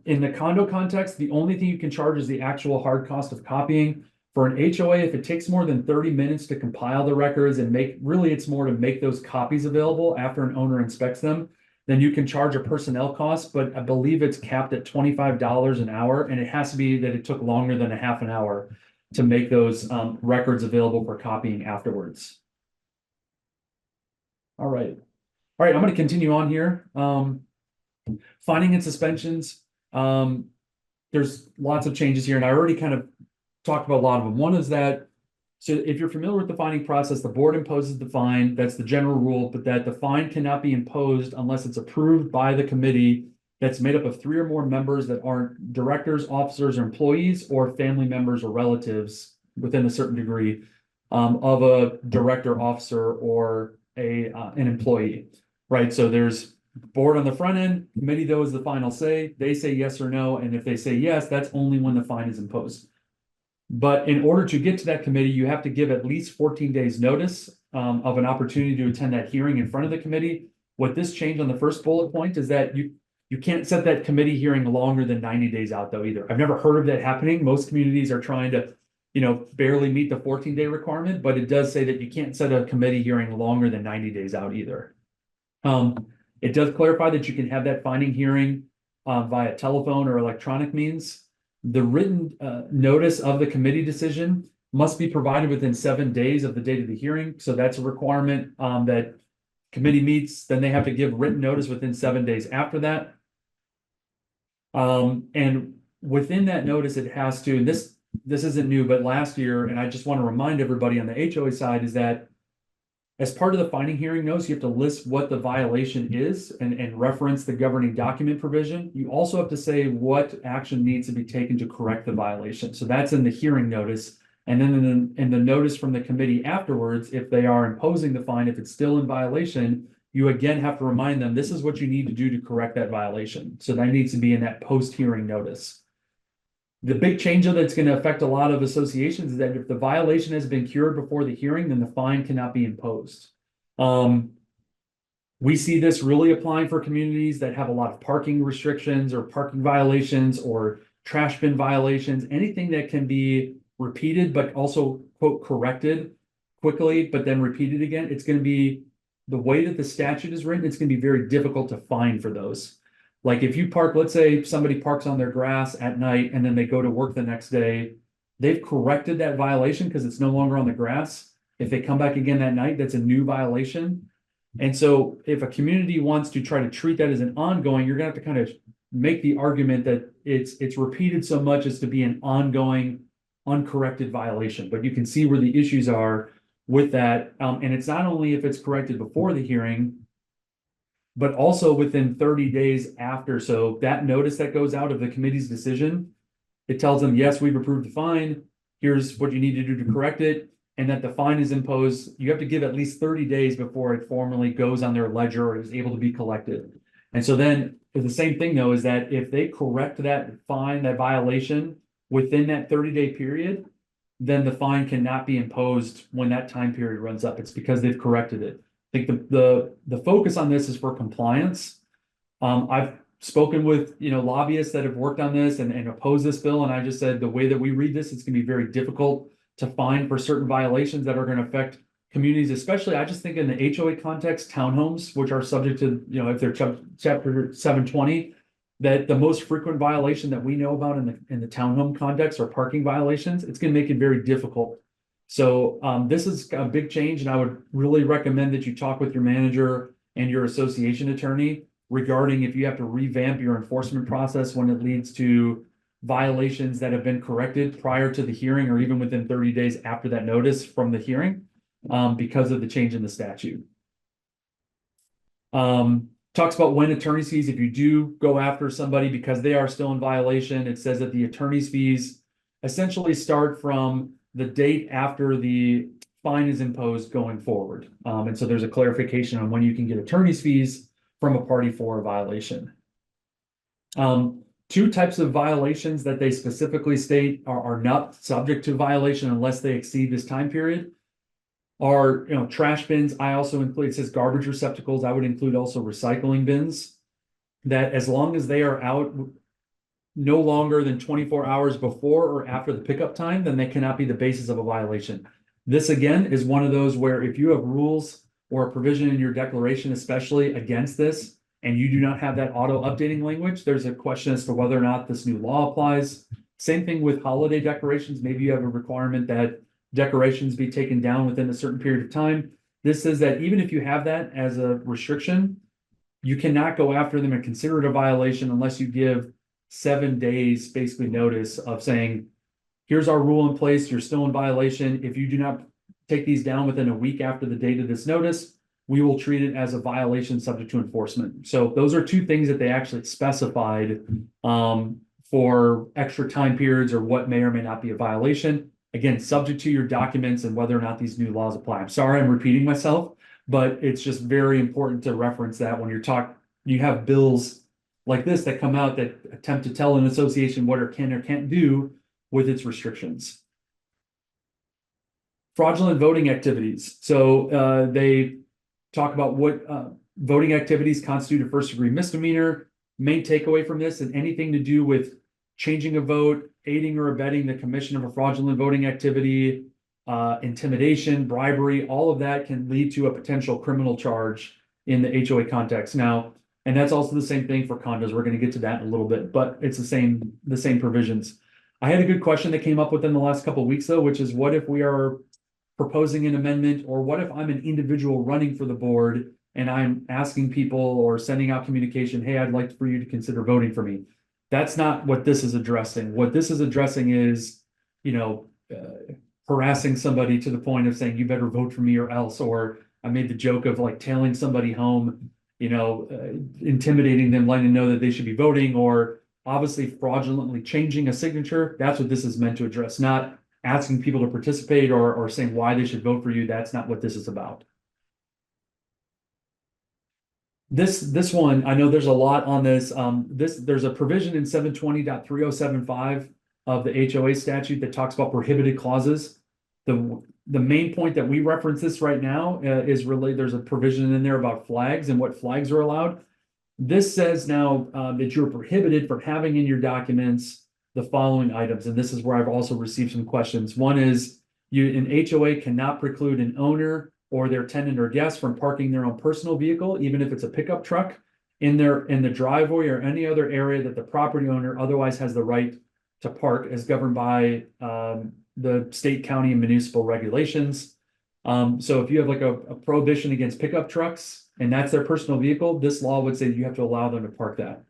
In the condo context, the only thing you can charge is the actual hard cost of copying. For an HOA, if it takes more than 30 minutes to compile the records and it's more to make those copies available after an owner inspects them, then you can charge a personnel cost, but I believe it's capped at $25 an hour, and it has to be that it took longer than a half an hour to make those records available for copying afterwards. All right, I'm going to continue on here. Finding and suspensions. There's lots of changes here, and I already kind of talked about a lot of them. One is that, so if you're familiar with the fining process, the board imposes the fine. That's the general rule, but that the fine cannot be imposed unless it's approved by the committee that's made up of 3 or more members that aren't directors, officers, or employees, or family members or relatives within a certain degree of a director, officer, or an employee, right? So there's board on the front end, committee though is the final say. They say yes or no, and if they say yes, that's only when the fine is imposed. But in order to get to that committee, you have to give at least 14 days notice of an opportunity to attend that hearing in front of the committee. What this changed on the first bullet point is that you can't set that committee hearing longer than 90 days out though either. I've never heard of that happening. Most communities are trying to, barely meet the 14-day requirement, but it does say that you can't set a committee hearing longer than 90 days out either. It does clarify that you can have that finding hearing via telephone or electronic means. The written notice of the committee decision must be provided within 7 days of the date of the hearing. So that's a requirement that committee meets, then they have to give written notice within 7 days after that. And within that notice, it has to, and this isn't new, but last year, and I just want to remind everybody on the HOA side is that as part of the finding hearing notice, you have to list what the violation is and reference the governing document provision. You also have to say what action needs to be taken to correct the violation. So that's in the hearing notice. And then in the notice from the committee afterwards, if they are imposing the fine, if it's still in violation, you again have to remind them, this is what you need to do to correct that violation. So that needs to be in that post-hearing notice. The big change that's going to affect a lot of associations is that if the violation has been cured before the hearing, then the fine cannot be imposed. We see this really applying for communities that have a lot of parking restrictions or parking violations or trash bin violations, anything that can be repeated, but also quote corrected quickly, but then repeated again. It's going to be the way that the statute is written, it's going to be very difficult to fine for those. Like if you park, let's say somebody parks on their grass at night and then they go to work the next day, they've corrected that violation because it's no longer on the grass. If they come back again that night, that's a new violation. And so if a community wants to try to treat that as an ongoing, you're gonna have to kind of make the argument that it's repeated so much as to be an ongoing, uncorrected violation. But you can see where the issues are with that. And it's not only if it's corrected before the hearing, but also within 30 days after. So that notice that goes out of the committee's decision, it tells them, yes, we've approved the fine. Here's what you need to do to correct it. And that the fine is imposed, you have to give at least 30 days before it formally goes on their ledger or is able to be collected. And so then the same thing though, is that if they correct that fine, that violation within that 30-day period, then the fine cannot be imposed when that time period runs up. It's because they've corrected it. I think the focus on this is for compliance. I've spoken with lobbyists that have worked on this and oppose this bill, and I just said the way that we read this, it's going to be very difficult to fine for certain violations that are going to affect communities, especially I just think in the HOA context, townhomes, which are subject to, if they're chapter 720, that the most frequent violation that we know about in the townhome context are parking violations. It's going to make it very difficult. So this is a big change, and I would really recommend that you talk with your manager and your association attorney regarding if you have to revamp your enforcement process when it leads to violations that have been corrected prior to the hearing or even within 30 days after that notice from the hearing because of the change in the statute. Talks about when attorney's fees, if you do go after somebody because they are still in violation, it says that the attorney's fees essentially start from the date after the fine is imposed going forward. And so there's a clarification on when you can get attorney's fees from a party for a violation. Two types of violations that they specifically state are not subject to violation unless they exceed this time period are, trash bins. I also include, it says garbage receptacles. I would include also recycling bins that as long as they are out no longer than 24 hours before or after the pickup time, then they cannot be the basis of a violation. This again is one of those where if you have rules or a provision in your declaration, especially against this, and you do not have that auto updating language, there's a question as to whether or not this new law applies. Same thing with holiday decorations. Maybe you have a requirement that decorations be taken down within a certain period of time. This says that even if you have that as a restriction, you cannot go after them and consider it a violation unless you give 7 days basically notice of saying, here's our rule in place, you're still in violation. If you do not take these down within a week after the date of this notice, we will treat it as a violation subject to enforcement. So those are two things that they actually specified for extra time periods or what may or may not be a violation. Again, subject to your documents and whether or not these new laws apply. I'm sorry I'm repeating myself, but it's just very important to reference that when you have bills like this that come out that attempt to tell an association what it can or can't do with its restrictions. Fraudulent voting activities. So they talk about what voting activities constitute a first-degree misdemeanor. Main takeaway from this is anything to do with changing a vote, aiding or abetting the commission of a fraudulent voting activity, intimidation, bribery, all of that can lead to a potential criminal charge in the HOA context. Now, and that's also the same thing for condos. We're going to get to that in a little bit, but it's the same provisions. I had a good question that came up within the last couple of weeks though, which is what if we are proposing an amendment, or what if I'm an individual running for the board and I'm asking people or sending out communication, hey, I'd like for you to consider voting for me. That's not what this is addressing. What this is addressing is, harassing somebody to the point of saying, you better vote for me or else, or I made the joke of like tailing somebody home, intimidating them, letting them know that they should be voting, or obviously fraudulently changing a signature. That's what this is meant to address, not asking people to participate or saying why they should vote for you. That's not what this is about. This one, I know there's a lot on this. There's a provision in 720.3075 of the HOA statute that talks about prohibited clauses. The main point that we reference this right now is really there's a provision in there about flags and what flags are allowed. This says now that you're prohibited from having in your documents the following items, and this is where I've also received some questions. One is an HOA cannot preclude an owner or their tenant or guest from parking their own personal vehicle, even if it's a pickup truck, in the driveway or any other area that the property owner otherwise has the right to park, as governed by the state, county, and municipal regulations. So if you have like a prohibition against pickup trucks and that's their personal vehicle, this law would say you have to allow them to park that.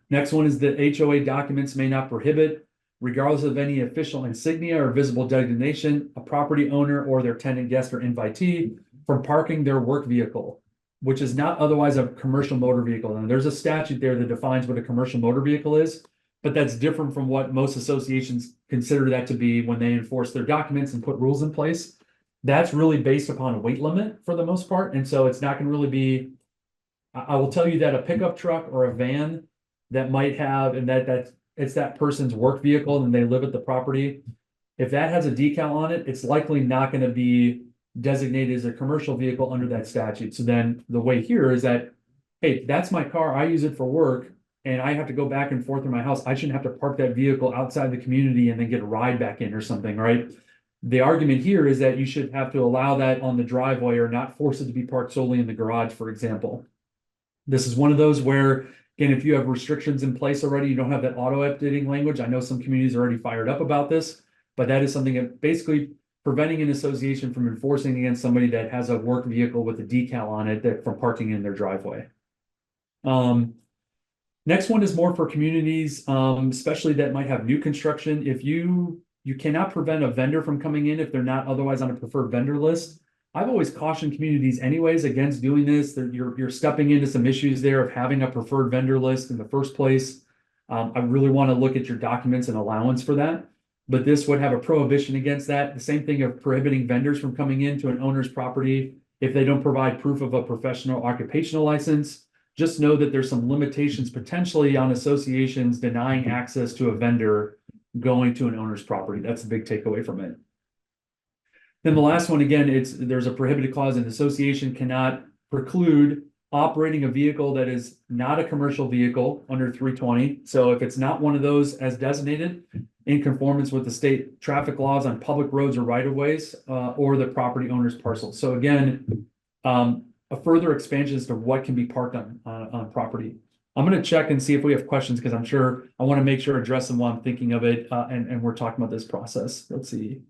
Next one is that HOA documents may not prohibit, regardless of any official insignia or visible designation, a property owner or their tenant, guest, or invitee from parking their work vehicle, which is not otherwise a commercial motor vehicle. And there's a statute there that defines what a commercial motor vehicle is, but that's different from what most associations consider that to be when they enforce their documents and put rules in place. That's really based upon a weight limit for the most part. And so it's not going to really be, I will tell you that a pickup truck or a van that might have, and that's it's that person's work vehicle and they live at the property. If that has a decal on it, it's likely not going to be designated as a commercial vehicle under that statute. So then the way here is that, hey, that's my car, I use it for work, and I have to go back and forth in my house. I shouldn't have to park that vehicle outside the community and then get a ride back in or something, right? The argument here is that you should have to allow that on the driveway or not force it to be parked solely in the garage, for example. This is one of those where, again, if you have restrictions in place already, you don't have that auto updating language. I know some communities are already fired up about this, but that is something that basically preventing an association from enforcing against somebody that has a work vehicle with a decal on it that from parking in their driveway. Next one is more for communities, especially that might have new construction. If you cannot prevent a vendor from coming in if they're not otherwise on a preferred vendor list. I've always cautioned communities anyways against doing this, that you're stepping into some issues there of having a preferred vendor list in the first place. I really want to look at your documents and allowance for that, but this would have a prohibition against that. The same thing of prohibiting vendors from coming into an owner's property if they don't provide proof of a professional occupational license. Just know that there's some limitations potentially on associations denying access to a vendor going to an owner's property. That's a big takeaway from it. Then the last one, again, there's a prohibited clause. An association cannot preclude operating a vehicle that is not a commercial vehicle under 320. So if it's not one of those as designated in conformance with the state traffic laws on public roads or right of ways, or the property owner's parcel. So again, a further expansion as to what can be parked on property. I'm going to check and see if we have questions because I'm sure I want to make sure I address them while I'm thinking of it, and we're talking about this process. Let's see.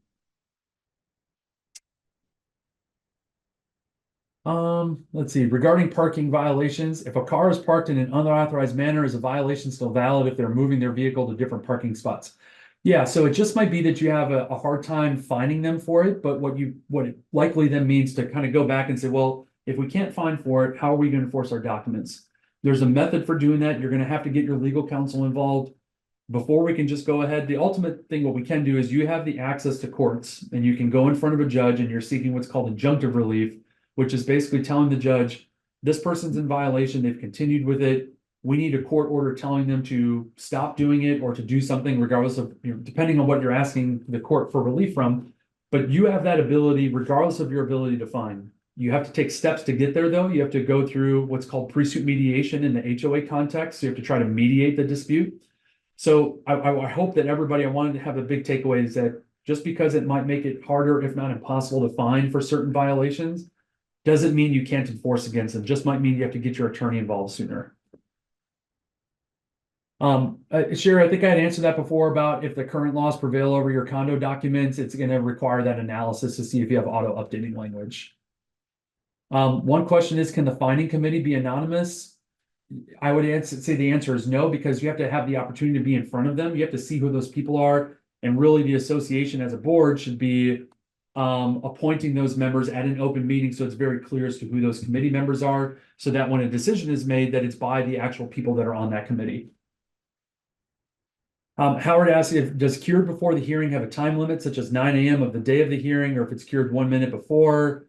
Let's see. Regarding parking violations, if a car is parked in an unauthorized manner, is a violation still valid if they're moving their vehicle to different parking spots? Yeah, so it just might be that you have a hard time finding them for it, but what it likely then means to kind of go back and say, well, if we can't find for it, how are we going to enforce our documents? There's a method for doing that. You're going to have to get your legal counsel involved before we can just go ahead. The ultimate thing, what we can do is you have the access to courts and you can go in front of a judge and you're seeking what's called injunctive relief, which is basically telling the judge, this person's in violation, they've continued with it. We need a court order telling them to stop doing it or to do something regardless of, depending on what you're asking the court for relief from. But you have that ability regardless of your ability to fine. You have to take steps to get there, though. You have to go through what's called pre-suit mediation in the HOA context. So you have to try to mediate the dispute. So I hope that everybody, I wanted to have a big takeaway is that just because it might make it harder, if not impossible, to fine for certain violations, doesn't mean you can't enforce against them. Just might mean you have to get your attorney involved sooner. Sherry, I think I had answered that before about if the current laws prevail over your condo documents, it's going to require that analysis to see if you have auto updating language. One question is, can the fining committee be anonymous? I would say the answer is no, because you have to have the opportunity to be in front of them. You have to see who those people are. And really the association as a board should be appointing those members at an open meeting. So it's very clear as to who those committee members are. So that when a decision is made, that it's by the actual people that are on that committee. Howard asked does cured before the hearing have a time limit, such as 9 a.m. of the day of the hearing, or if it's cured 1 minute before,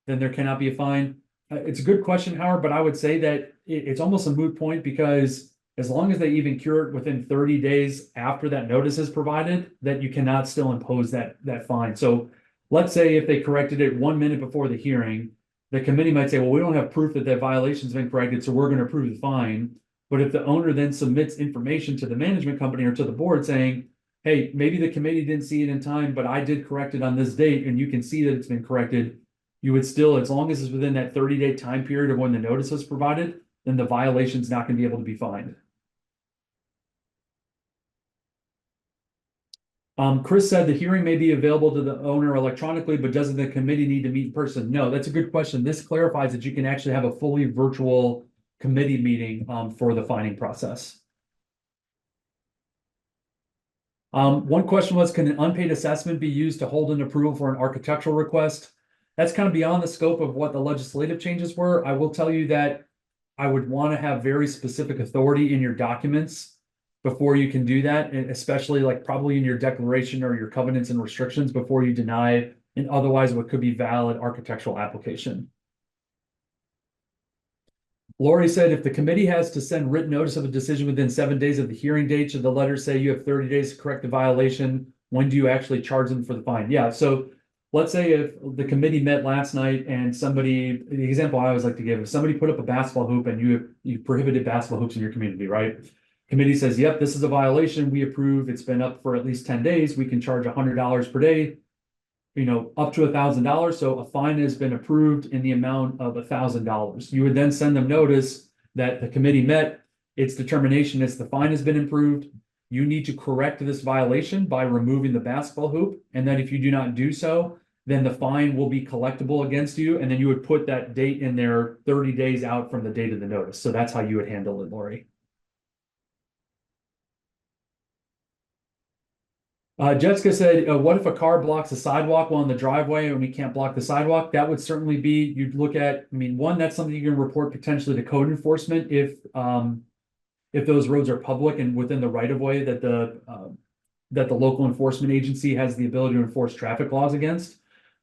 then there cannot be a fine. It's a good question, Howard, but I would say that it's almost a moot point because as long as they even cure it within 30 days after that notice is provided, that you cannot still impose that fine. So let's say if they corrected it 1 minute before the hearing, the committee might say, well, we don't have proof that that violation's been corrected, so we're going to approve the fine. But if the owner then submits information to the management company or to the board saying, hey, maybe the committee didn't see it in time, but I did correct it on this date, and you can see that it's been corrected, you would still, as long as it's within that 30-day time period of when the notice was provided, then the violation's not going to be able to be fined. Chris said the hearing may be available to the owner electronically, but doesn't the committee need to meet in person? No, that's a good question. This clarifies that you can actually have a fully virtual committee meeting for the fining process. One question was, can an unpaid assessment be used to hold an approval for an architectural request? That's kind of beyond the scope of what the legislative changes were. I will tell you that I would want to have very specific authority in your documents before you can do that, and especially like probably in your declaration or your covenants and restrictions before you deny and otherwise what could be valid architectural application. Lori said, if the committee has to send written notice of a decision within 7 days of the hearing date, should the letter say you have 30 days to correct the violation? When do you actually charge them for the fine? Yeah, so let's say if the committee met last night and somebody, the example I always like to give, if somebody put up a basketball hoop and you prohibited basketball hoops in your community, right? Committee says, yep, this is a violation. We approve. It's been up for at least 10 days. We can charge $100 per day, up to $1,000. So a fine has been approved in the amount of $1,000. You would then send them notice that the committee met its determination as the fine has been improved. You need to correct this violation by removing the basketball hoop. And then if you do not do so, then the fine will be collectible against you. And then you would put that date in there 30 days out from the date of the notice. So that's how you would handle it, Lori. Jessica said, what if a car blocks the sidewalk while in the driveway and we can't block the sidewalk? That would certainly be, you'd look at, one, that's something you can report potentially to code enforcement if those roads are public and within the right of way that the local enforcement agency has the ability to enforce traffic laws against.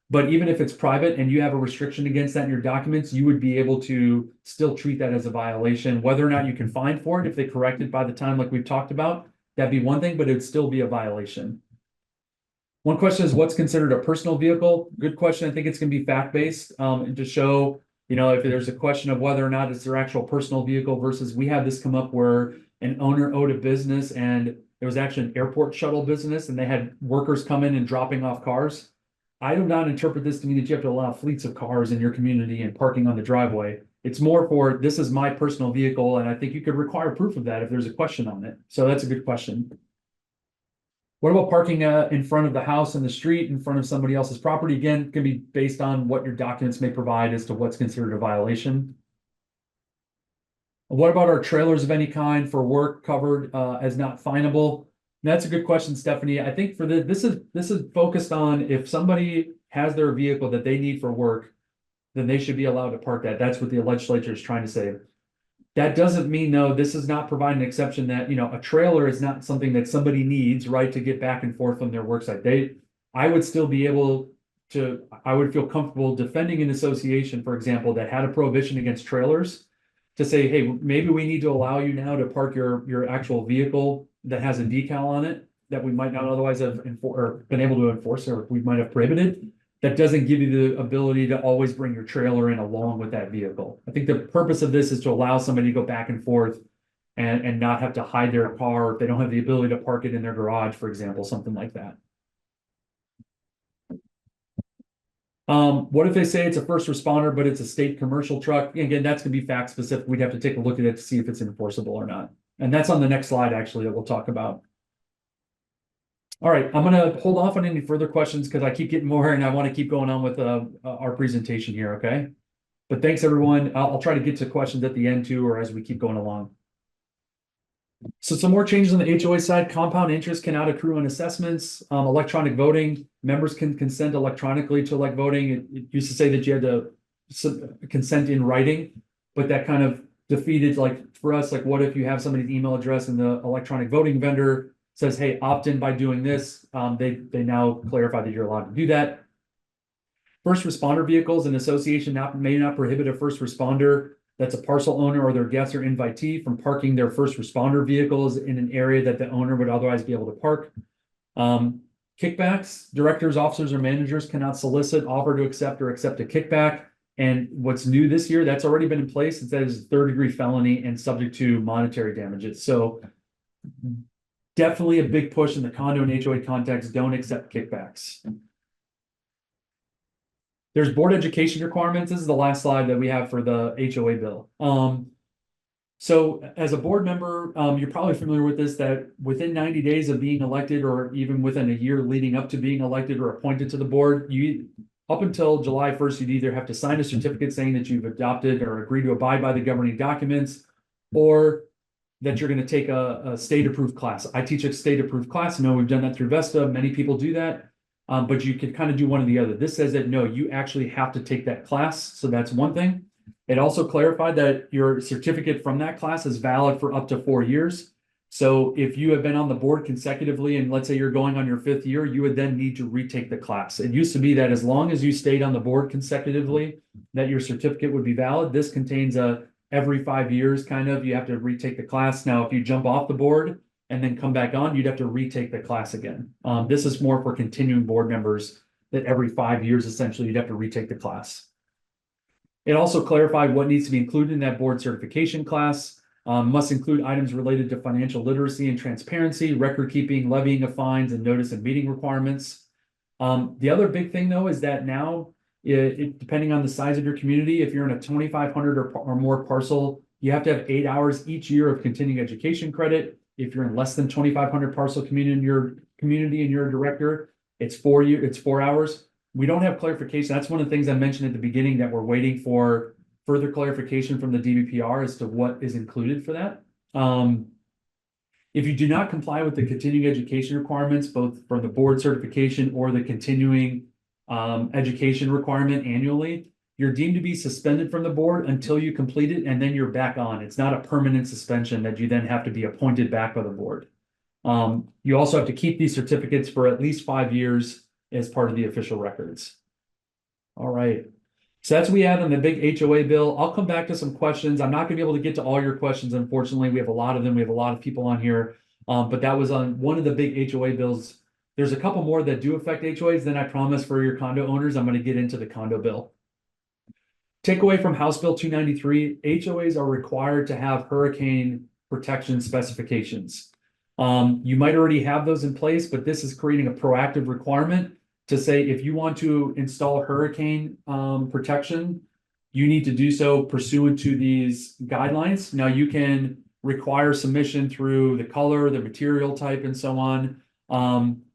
But even if it's private and you have a restriction against that in your documents, you would be able to still treat that as a violation. Whether or not you can fine for it, if they correct it by the time like we've talked about, that'd be one thing, but it'd still be a violation. One question is, what's considered a personal vehicle? Good question. I think it's going to be fact-based and to show, if there's a question of whether or not it's their actual personal vehicle versus we had this come up where an owner owed a business and it was actually an airport shuttle business and they had workers come in and dropping off cars. I do not interpret this to mean that you have to allow fleets of cars in your community and parking on the driveway. It's more for, this is my personal vehicle, and I think you could require proof of that if there's a question on it. So that's a good question. What about parking in front of the house in the street, in front of somebody else's property? Again, it can be based on what your documents may provide as to what's considered a violation. What about our trailers of any kind for work covered as not finable? That's a good question, Stephanie. I think for this is focused on if somebody has their vehicle that they need for work, then they should be allowed to park that. That's what the legislature is trying to say. That doesn't mean, though, this is not providing an exception that, a trailer is not something that somebody needs, right, to get back and forth from their work site. I would still be able to, I would feel comfortable defending an association, for example, that had a prohibition against trailers to say, hey, maybe we need to allow you now to park your actual vehicle that has a decal on it that we might not otherwise have been able to enforce, or we might have prohibited. That doesn't give you the ability to always bring your trailer in along with that vehicle. I think the purpose of this is to allow somebody to go back and forth and not have to hide their car if they don't have the ability to park it in their garage, for example, something like that. What if they say it's a first responder, but it's a state commercial truck? Again, that's going to be fact specific. We'd have to take a look at it to see if it's enforceable or not. And that's on the next slide, actually, that we'll talk about. All right, I'm going to hold off on any further questions because I keep getting more and I want to keep going on with our presentation here, okay? But thanks, everyone. I'll try to get to questions at the end too, or as we keep going along. So some more changes on the HOA side. Compound interest cannot accrue on assessments. Electronic voting. Members can consent electronically to elect voting. It used to say that you had to consent in writing, but that kind of defeated, like for us, like what if you have somebody's email address and the electronic voting vendor says, hey, opt in by doing this. They now clarify that you're allowed to do that. First responder vehicles, an association may not prohibit a first responder that's a parcel owner or their guest or invitee from parking their first responder vehicles in an area that the owner would otherwise be able to park. Kickbacks, directors, officers, or managers cannot solicit, offer to accept, or accept a kickback. And what's new this year, that's already been in place. It says third-degree felony and subject to monetary damages. So definitely a big push in the condo and HOA context. Don't accept kickbacks. There's board education requirements. This is the last slide that we have for the HOA bill. So as a board member, you're probably familiar with this, that within 90 days of being elected, or even within a year leading up to being elected or appointed to the board, up until July 1st, you'd either have to sign a certificate saying that you've adopted or agreed to abide by the governing documents, or that you're going to take a state-approved class. I teach a state-approved class. I know we've done that through Vesta. Many people do that, but you can kind of do one or the other. This says that, no, you actually have to take that class. So that's one thing. It also clarified that your certificate from that class is valid for up to 4 years. So if you have been on the board consecutively, and let's say you're going on your 5th year, you would then need to retake the class. It used to be that as long as you stayed on the board consecutively, that your certificate would be valid. This contains every 5 years kind of, you have to retake the class. Now, if you jump off the board and then come back on, you'd have to retake the class again. This is more for continuing board members, that every 5 years, essentially, you'd have to retake the class. It also clarified what needs to be included in that board certification class. Must include items related to financial literacy and transparency, record keeping, levying of fines, and notice and meeting requirements. The other big thing, though, is that now, depending on the size of your community, if you're in a 2,500 or more parcel, you have to have 8 hours each year of continuing education credit. If you're in less than 2,500 parcel community and you're a director, it's 4 hours. We don't have clarification. That's one of the things I mentioned at the beginning, that we're waiting for further clarification from the DBPR as to what is included for that. If you do not comply with the continuing education requirements, both for the board certification or the continuing education requirement annually, you're deemed to be suspended from the board until you complete it, and then you're back on. It's not a permanent suspension that you then have to be appointed back by the board. You also have to keep these certificates for at least 5 years as part of the official records. All right. So that's what we had on the big HOA bill. I'll come back to some questions. I'm not going to be able to get to all your questions, unfortunately. We have a lot of them. We have a lot of people on here. But that was on one of the big HOA bills. There's a couple more that do affect HOAs. Then I promise for your condo owners, I'm going to get into the condo bill. Takeaway from House Bill 293, HOAs are required to have hurricane protection specifications. You might already have those in place, but this is creating a proactive requirement to say, if you want to install hurricane protection, you need to do so pursuant to these guidelines. Now, you can require submission through the color, the material type, and so on.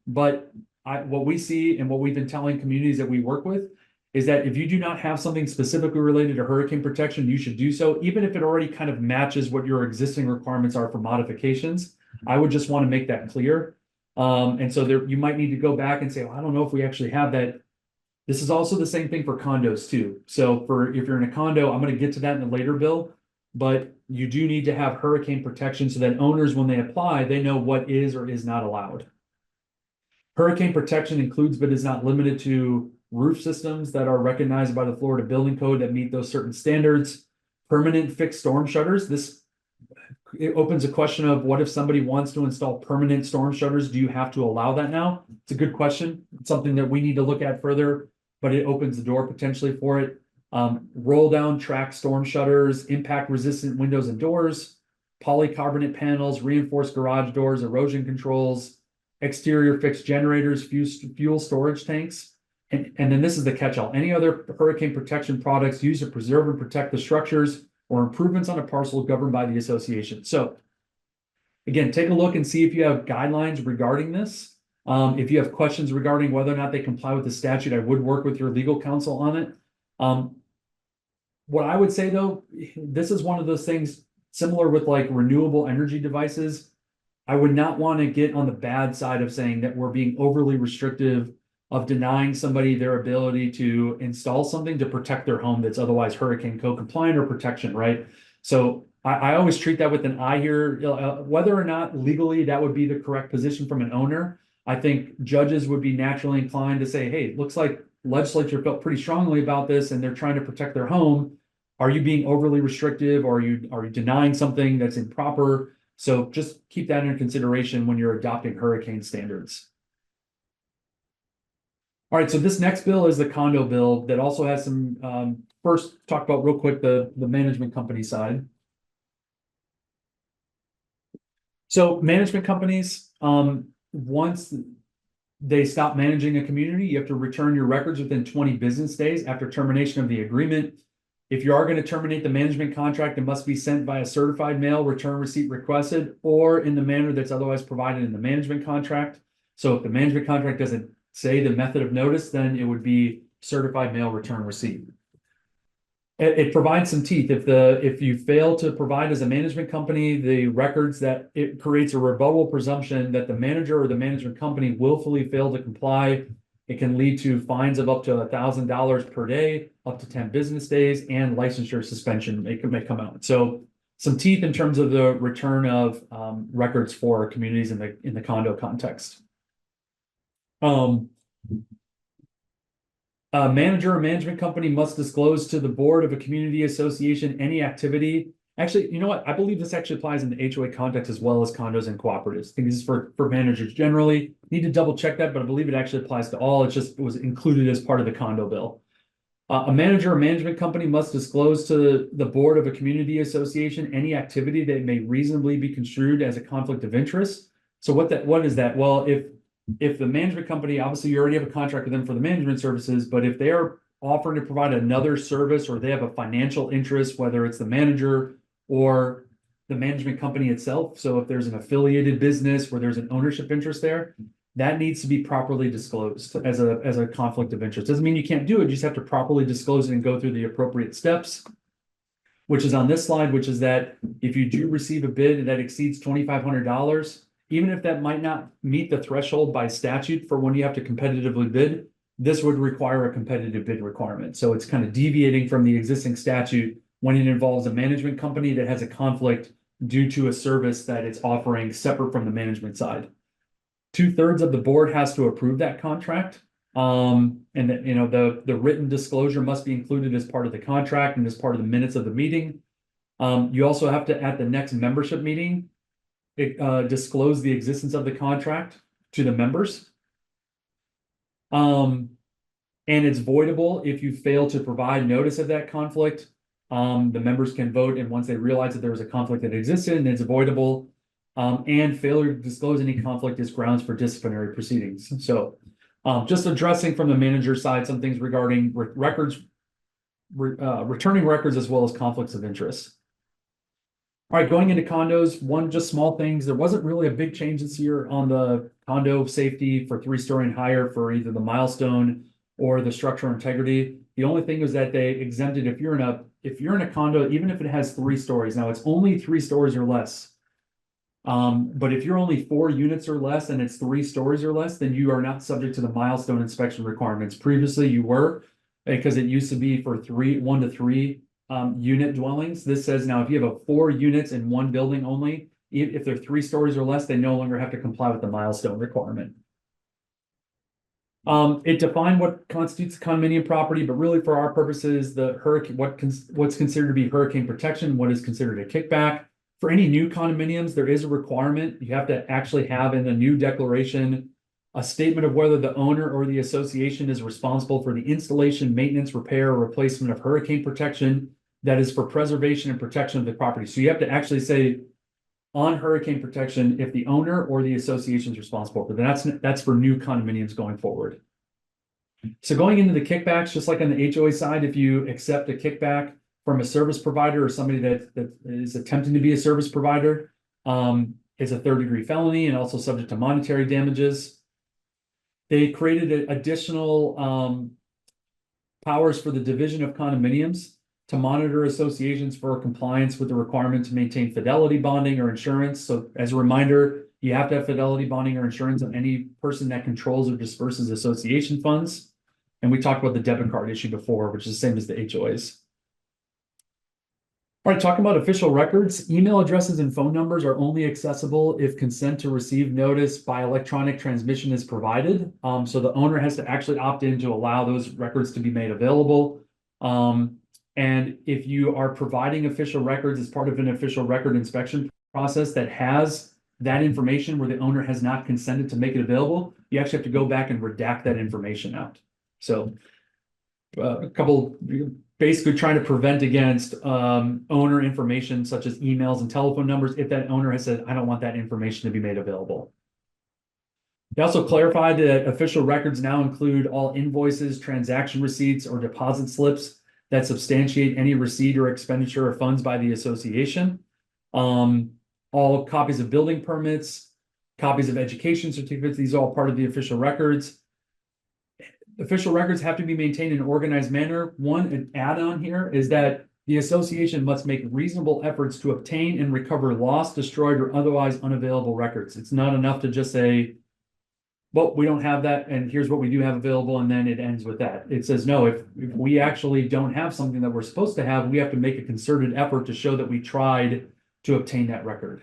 But what we see and what we've been telling communities that we work with is that if you do not have something specifically related to hurricane protection, you should do so, even if it already kind of matches what your existing requirements are for modifications. I would just want to make that clear. And so you might need to go back and say, well, I don't know if we actually have that. This is also the same thing for condos too. So if you're in a condo, I'm going to get to that in a later bill, but you do need to have hurricane protection so that owners, when they apply, they know what is or is not allowed. Hurricane protection includes, but is not limited to, roof systems that are recognized by the Florida Building Code that meet those certain standards. Permanent fixed storm shutters. It opens a question of, what if somebody wants to install permanent storm shutters? Do you have to allow that now? It's a good question. It's something that we need to look at further, but it opens the door potentially for it. Roll down track storm shutters, impact resistant windows and doors, polycarbonate panels, reinforced garage doors, erosion controls, exterior fixed generators, fuel storage tanks. And then this is the catch-all. Any other hurricane protection products used to preserve and protect the structures or improvements on a parcel governed by the association. So again, take a look and see if you have guidelines regarding this. If you have questions regarding whether or not they comply with the statute, I would work with your legal counsel on it. What I would say, though, this is one of those things similar with like renewable energy devices. I would not want to get on the bad side of saying that we're being overly restrictive, of denying somebody their ability to install something to protect their home that's otherwise hurricane code compliant or protection, right? So I always treat that with an eye here, whether or not legally that would be the correct position from an owner. I think judges would be naturally inclined to say, hey, it looks like legislature felt pretty strongly about this and they're trying to protect their home. Are you being overly restrictive, or are you denying something that's improper? So just keep that in consideration when you're adopting hurricane standards. All right, so this next bill is the condo bill that also has some, first talk about real quick the management company side. So management companies, once they stop managing a community, you have to return your records within 20 business days after termination of the agreement. If you are going to terminate the management contract, it must be sent by a certified mail, return receipt requested, or in the manner that's otherwise provided in the management contract. So if the management contract doesn't say the method of notice, then it would be certified mail return receipt. It provides some teeth. If you fail to provide as a management company the records, that it creates a rebuttable presumption that the manager or the management company willfully failed to comply. It can lead to fines of up to $1,000 per day, up to 10 business days, and licensure suspension may come out. So some teeth in terms of the return of records for communities in the condo context. A manager or management company must disclose to the board of a community association any activity. Actually, you know what? I believe this actually applies in the HOA context as well as condos and cooperatives. I think this is for managers generally. Need to double check that, but I believe it actually applies to all. It was included as part of the condo bill. A manager or management company must disclose to the board of a community association any activity that may reasonably be construed as a conflict of interest. So what is that? Well, if the management company, obviously you already have a contract with them for the management services, but if they are offering to provide another service, or they have a financial interest, whether it's the manager or the management company itself. So if there's an affiliated business where there's an ownership interest there, that needs to be properly disclosed as a conflict of interest. Doesn't mean you can't do it. You just have to properly disclose it and go through the appropriate steps, which is on this slide, which is that if you do receive a bid that exceeds $2,500, even if that might not meet the threshold by statute for when you have to competitively bid, this would require a competitive bid requirement. So it's kind of deviating from the existing statute when it involves a management company that has a conflict due to a service that it's offering separate from the management side. 2/3 of the board has to approve that contract. And that, the written disclosure must be included as part of the contract and as part of the minutes of the meeting. You also have to, at the next membership meeting, disclose the existence of the contract to the members. And it's voidable if you fail to provide notice of that conflict. The members can vote, and once they realize that there was a conflict that existed and it's avoidable, and failure to disclose any conflict is grounds for disciplinary proceedings. So just addressing from the manager side some things regarding records, returning records, as well as conflicts of interest. All right, going into condos, just small things. There wasn't really a big change this year on the condo safety for 3-story and higher for either the milestone or the structural integrity. The only thing is that they exempted if you're in a condo, even if it has 3 stories. Now it's only 3 stories or less. But if you're only 4 units or less and it's 3 stories or less, then you are not subject to the milestone inspection requirements. Previously you were, because it used to be for 1 to 3 unit dwellings. This says now if you have 4 units in one building only, if they're 3 stories or less, they no longer have to comply with the milestone requirement. It defined what constitutes a condominium property, but really for our purposes, the hurricane, what's considered to be hurricane protection, what is considered a kickback. For any new condominiums, there is a requirement. You have to actually have in the new declaration a statement of whether the owner or the association is responsible for the installation, maintenance, repair, or replacement of hurricane protection that is for preservation and protection of the property. So you have to actually say on hurricane protection if the owner or the association is responsible for that. That's for new condominiums going forward. So going into the kickbacks, just like on the HOA side, if you accept a kickback from a service provider or somebody that is attempting to be a service provider, it's a 3rd-degree felony and also subject to monetary damages. They created additional powers for the division of condominiums to monitor associations for compliance with the requirement to maintain fidelity bonding or insurance. So as a reminder, you have to have fidelity bonding or insurance on any person that controls or disperses association funds. And we talked about the debit card issue before, which is the same as the HOAs. All right, talking about official records, email addresses and phone numbers are only accessible if consent to receive notice by electronic transmission is provided. So the owner has to actually opt in to allow those records to be made available. And if you are providing official records as part of an official record inspection process that has that information where the owner has not consented to make it available, you actually have to go back and redact that information out. So a couple, basically trying to prevent against owner information such as emails and telephone numbers if that owner has said, I don't want that information to be made available. They also clarified that official records now include all invoices, transaction receipts, or deposit slips that substantiate any receipt or expenditure of funds by the association. All copies of building permits, copies of education certificates, these are all part of the official records. Official records have to be maintained in an organized manner. An add-on here is that the association must make reasonable efforts to obtain and recover lost, destroyed, or otherwise unavailable records. It's not enough to just say, well, we don't have that, and here's what we do have available, and then it ends with that. It says, no, if we actually don't have something that we're supposed to have, we have to make a concerted effort to show that we tried to obtain that record.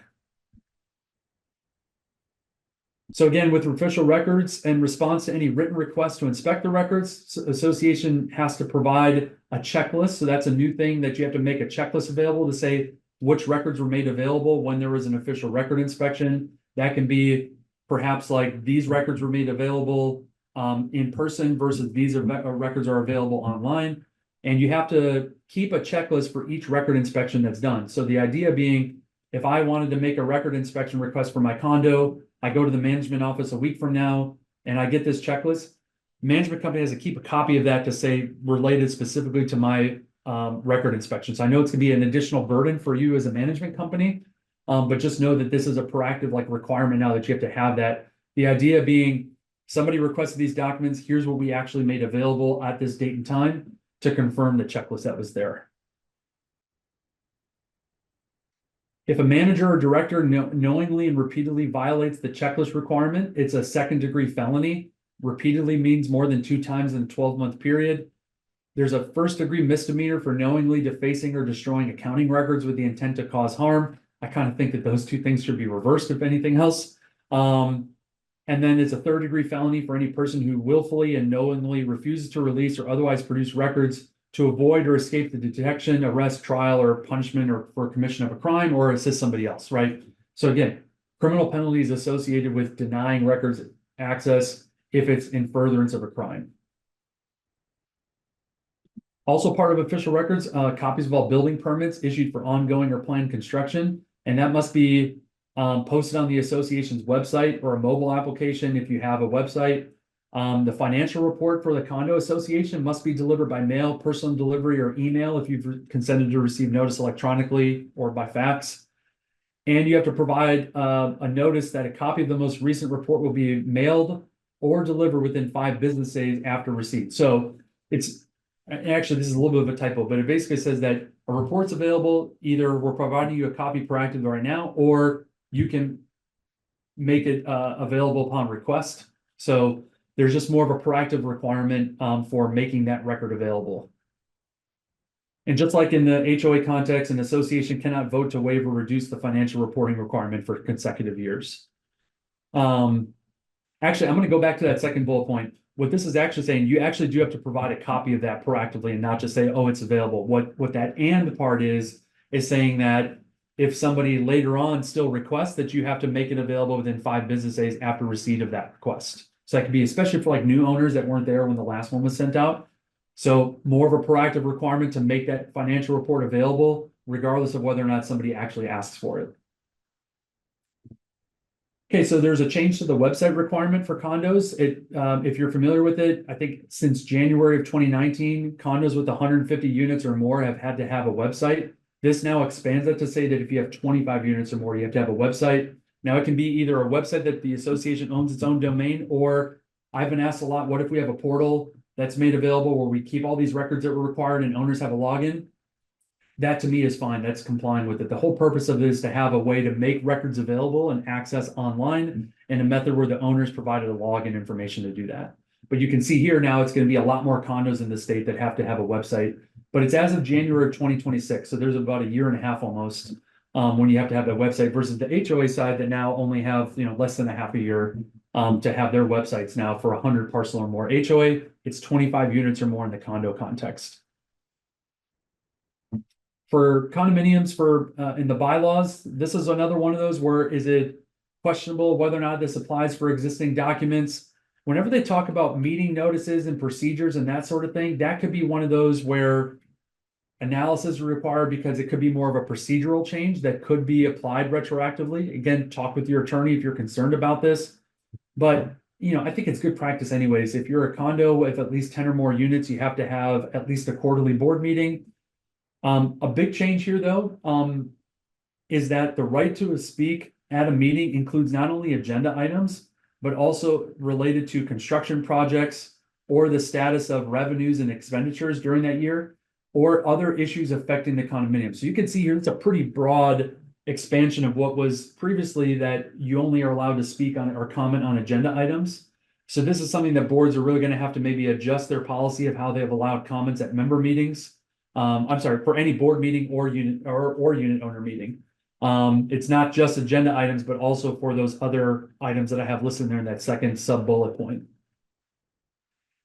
So again, with official records, in response to any written request to inspect the records, association has to provide a checklist. So that's a new thing that you have to make a checklist available to say which records were made available when there was an official record inspection. That can be perhaps like these records were made available in person versus these records are available online. And you have to keep a checklist for each record inspection that's done. So the idea being, if I wanted to make a record inspection request for my condo, I go to the management office a week from now and I get this checklist. Management company has to keep a copy of that to say related specifically to my record inspection. So I know it's gonna be an additional burden for you as a management company, but just know that this is a proactive like requirement now that you have to have that. The idea being somebody requested these documents, here's what we actually made available at this date and time to confirm the checklist that was there. If a manager or director knowingly and repeatedly violates the checklist requirement, it's a second-degree felony. Repeatedly means more than 2 times in a 12-month period. There's a first-degree misdemeanor for knowingly defacing or destroying accounting records with the intent to cause harm. I kind of think that those 2 things should be reversed, if anything else. And then it's a 3rd-degree felony for any person who willfully and knowingly refuses to release or otherwise produce records to avoid or escape the detection, arrest, trial, or punishment or for commission of a crime or assist somebody else, right? So again, criminal penalties associated with denying records access if it's in furtherance of a crime. Also part of official records, copies of all building permits issued for ongoing or planned construction, and that must be posted on the association's website or a mobile application if you have a website. The financial report for the condo association must be delivered by mail, personal delivery, or email if you've consented to receive notice electronically or by fax. And you have to provide a notice that a copy of the most recent report will be mailed or delivered within 5 business days after receipt. So it's actually, this is a little bit of a typo, but it basically says that a report's available, either we're providing you a copy proactively right now, or you can make it available upon request. So there's just more of a proactive requirement for making that record available. And just like in the HOA context, an association cannot vote to waive or reduce the financial reporting requirement for consecutive years. Actually, I'm going to go back to that second bullet point. What this is actually saying, you actually do have to provide a copy of that proactively and not just say, oh, it's available. What that and part is saying that if somebody later on still requests that you have to make it available within 5 business days after receipt of that request. So that could be especially for like new owners that weren't there when the last one was sent out. So more of a proactive requirement to make that financial report available, regardless of whether or not somebody actually asks for it. Okay, so there's a change to the website requirement for condos. If you're familiar with it, I think since January of 2019, condos with 150 units or more have had to have a website. This now expands it to say that if you have 25 units or more, you have to have a website. Now it can be either a website that the association owns its own domain, or I've been asked a lot, what if we have a portal that's made available where we keep all these records that were required and owners have a login? That to me is fine. That's complying with it. The whole purpose of it is to have a way to make records available and access online and a method where the owners provided a login information to do that. But you can see here now it's going to be a lot more condos in the state that have to have a website but it's as of January of 2026. So there's about a year and a half almost when you have to have that website versus the HOA side that now only have, less than a half a year to have their websites now for 100 parcel or more. HOA, it's 25 units or more in the condo context. For condominiums in the bylaws, this is another one of those where is it questionable whether or not this applies for existing documents. Whenever they talk about meeting notices and procedures and that sort of thing, that could be one of those where analysis is required because it could be more of a procedural change that could be applied retroactively. Again, talk with your attorney if you're concerned about this. But, I think it's good practice anyways. If you're a condo with at least 10 or more units, you have to have at least a quarterly board meeting. A big change here though, is that the right to speak at a meeting includes not only agenda items, but also related to construction projects or the status of revenues and expenditures during that year, or other issues affecting the condominium. So you can see here, it's a pretty broad expansion of what was previously that you only are allowed to speak on or comment on agenda items. So this is something that boards are really going to have to maybe adjust their policy of how they have allowed comments at member meetings. I'm sorry, for any board meeting or unit owner meeting. It's not just agenda items, but also for those other items that I have listed there in that second sub bullet point.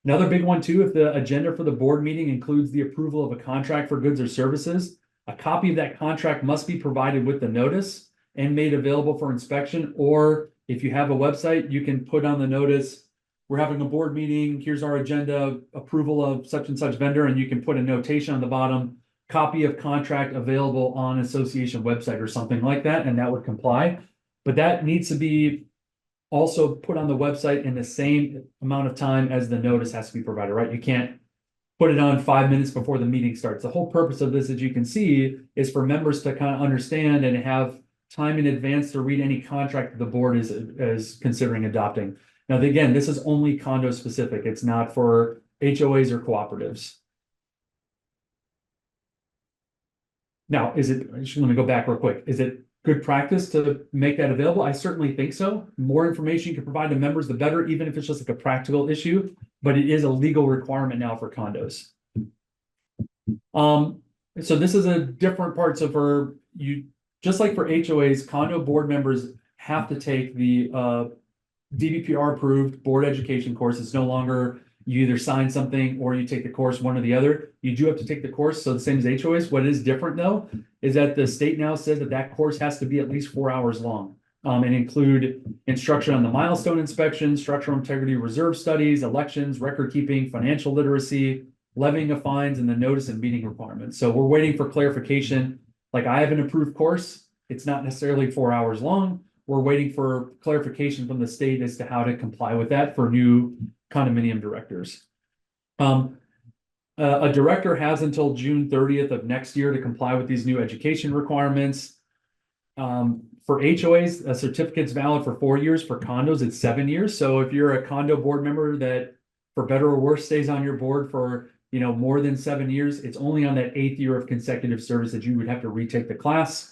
Another big one too, if the agenda for the board meeting includes the approval of a contract for goods or services, a copy of that contract must be provided with the notice and made available for inspection. Or if you have a website, you can put on the notice, we're having a board meeting, here's our agenda, approval of such and such vendor, and you can put a notation on the bottom, copy of contract available on association website or something like that, and that would comply. But that needs to be also put on the website in the same amount of time as the notice has to be provided, right? You can't put it on 5 minutes before the meeting starts. The whole purpose of this, as you can see, is for members to kind of understand and have time in advance to read any contract that the board is considering adopting. Now, again, this is only condo specific. It's not for HOAs or cooperatives. Now, let me go back real quick. Is it good practice to make that available? I certainly think so. More information you can provide to members, the better, even if it's just like a practical issue, but it is a legal requirement now for condos. So this is a different part. So just like for HOAs, condo board members have to take the DBPR approved board education course. It's no longer you either sign something or you take the course, one or the other. You do have to take the course. So the same as HOAs. What is different though, is that the state now says that course has to be at least 4 hours long and include instruction on the milestone inspection, structural integrity reserve studies, elections, record keeping, financial literacy, levying of fines, and the notice and meeting requirements. So we're waiting for clarification. Like I have an approved course. It's not necessarily 4 hours long. We're waiting for clarification from the state as to how to comply with that for new condominium directors. A director has until June 30th of next year to comply with these new education requirements. For HOAs, a certificate's valid for 4 years. For condos, it's 7 years. So if you're a condo board member that, for better or worse, stays on your board for more than 7 years, it's only on that 8th year of consecutive service that you would have to retake the class.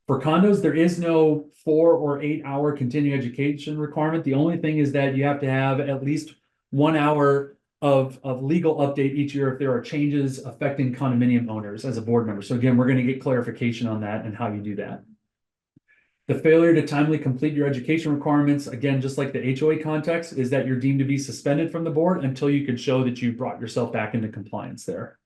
For condos, there is no 4 or 8 hour continuing education requirement. The only thing is that you have to have at least 1 hour of legal update each year if there are changes affecting condominium owners as a board member. So again, we're going to get clarification on that and how you do that. The failure to timely complete your education requirements, again, just like the HOA context, is that you're deemed to be suspended from the board until you can show that you brought yourself back into compliance there.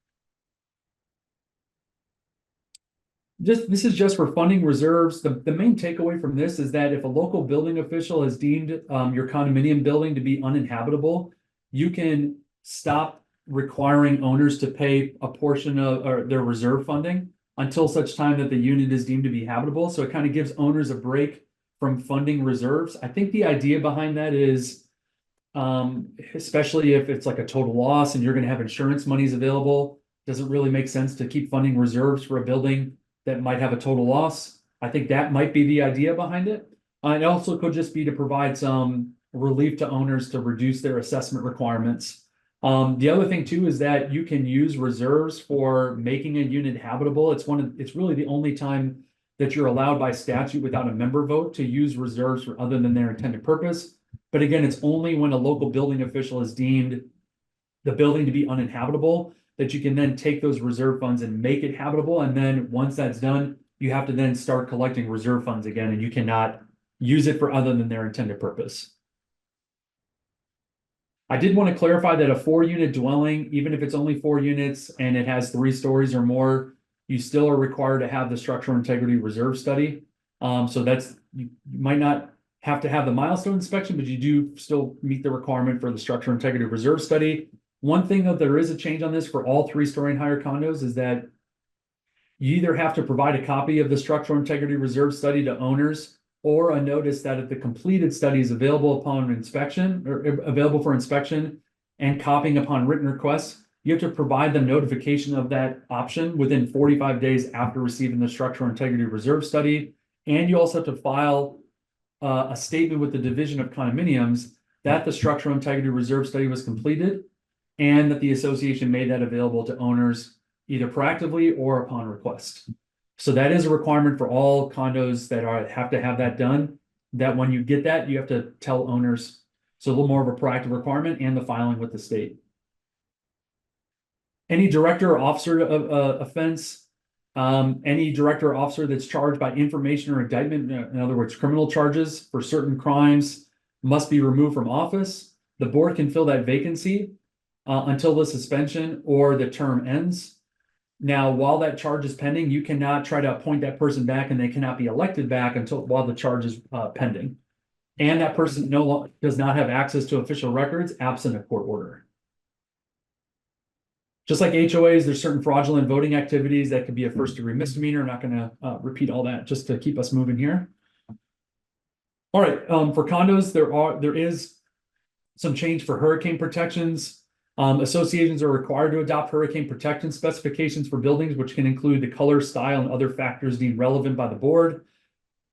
This is just for funding reserves. The main takeaway from this is that if a local building official has deemed your condominium building to be uninhabitable, you can stop requiring owners to pay a portion of their reserve funding until such time that the unit is deemed to be habitable. So it kind of gives owners a break from funding reserves. I think the idea behind that is, especially if it's like a total loss and you're going to have insurance monies available, doesn't really make sense to keep funding reserves for a building that might have a total loss. I think that might be the idea behind it. It also could just be to provide some relief to owners to reduce their assessment requirements. The other thing too is that you can use reserves for making a unit habitable. It's really the only time that you're allowed by statute without a member vote to use reserves for other than their intended purpose. But again, it's only when a local building official has deemed the building to be uninhabitable. that you can then take those reserve funds and make it habitable. And then once that's done, you have to then start collecting reserve funds again, and you cannot use it for other than their intended purpose. I did want to clarify that a 4-unit dwelling, even if it's only 4 units and it has 3 stories or more, you still are required to have the structural integrity reserve study. So that's, you might not have to have the milestone inspection, but you do still meet the requirement for the structural integrity reserve study. One thing though, there is a change on this for all 3-story and higher condos is that you either have to provide a copy of the structural integrity reserve study to owners, or a notice that if the completed study is available upon inspection or available for inspection and copying upon written requests, you have to provide them notification of that option within 45 days after receiving the structural integrity reserve study. And you also have to file a statement with the Division of Condominiums that the structural integrity reserve study was completed and that the association made that available to owners either proactively or upon request. So that is a requirement for all condos that have to have that done, that when you get that, you have to tell owners. So a little more of a proactive requirement and the filing with the state. Any director or officer offense, any director or officer that's charged by information or indictment, in other words, criminal charges for certain crimes, must be removed from office. The board can fill that vacancy until the suspension or the term ends. Now, while that charge is pending, you cannot try to appoint that person back, and they cannot be elected back while the charge is pending. And that person does not have access to official records absent a court order. Just like HOAs, there's certain fraudulent voting activities that could be a first-degree misdemeanor. I'm not going to repeat all that just to keep us moving here. All right, for condos, there is some change for hurricane protections. Associations are required to adopt hurricane protection specifications for buildings, which can include the color, style, and other factors deemed relevant by the board.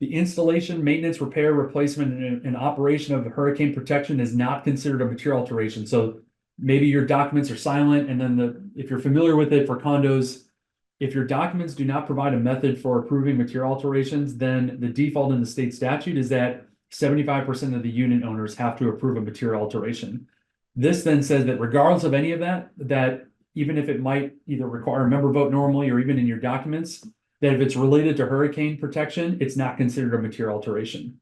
The installation, maintenance, repair, replacement, and operation of hurricane protection is not considered a material alteration. So maybe your documents are silent, and then if you're familiar with it for condos, if your documents do not provide a method for approving material alterations, then the default in the state statute is that 75% of the unit owners have to approve a material alteration. This then says that regardless of any of that, that even if it might either require a member vote normally or even in your documents, that if it's related to hurricane protection, it's not considered a material alteration.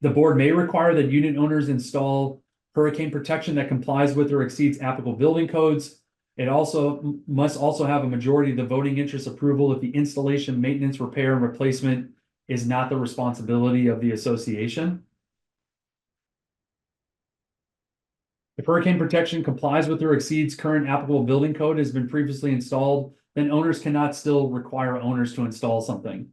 The board may require that unit owners install hurricane protection that complies with or exceeds applicable building codes. It also must have a majority of the voting interest approval if the installation, maintenance, repair, and replacement is not the responsibility of the association. If hurricane protection complies with or exceeds current applicable building code has been previously installed, then owners cannot still require owners to install something.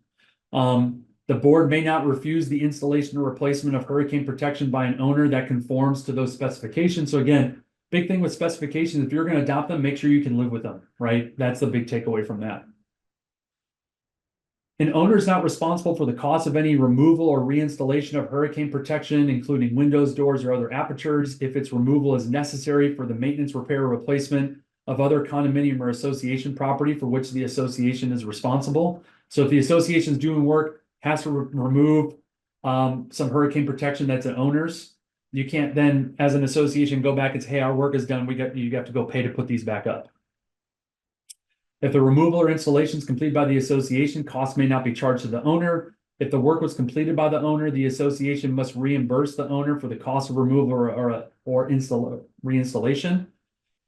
The board may not refuse the installation or replacement of hurricane protection by an owner that conforms to those specifications. So again, big thing with specifications, if you're going to adopt them, make sure you can live with them, right? That's the big takeaway from that. An owner is not responsible for the cost of any removal or reinstallation of hurricane protection, including windows, doors, or other apertures, if its removal is necessary for the maintenance, repair, or replacement of other condominium or association property for which the association is responsible. So if the association is doing work, has to remove some hurricane protection that's an owner's, you can't then, as an association, go back and say, hey, our work is done. You have to go pay to put these back up. If the removal or installation is completed by the association, costs may not be charged to the owner. If the work was completed by the owner, the association must reimburse the owner for the cost of removal or reinstallation.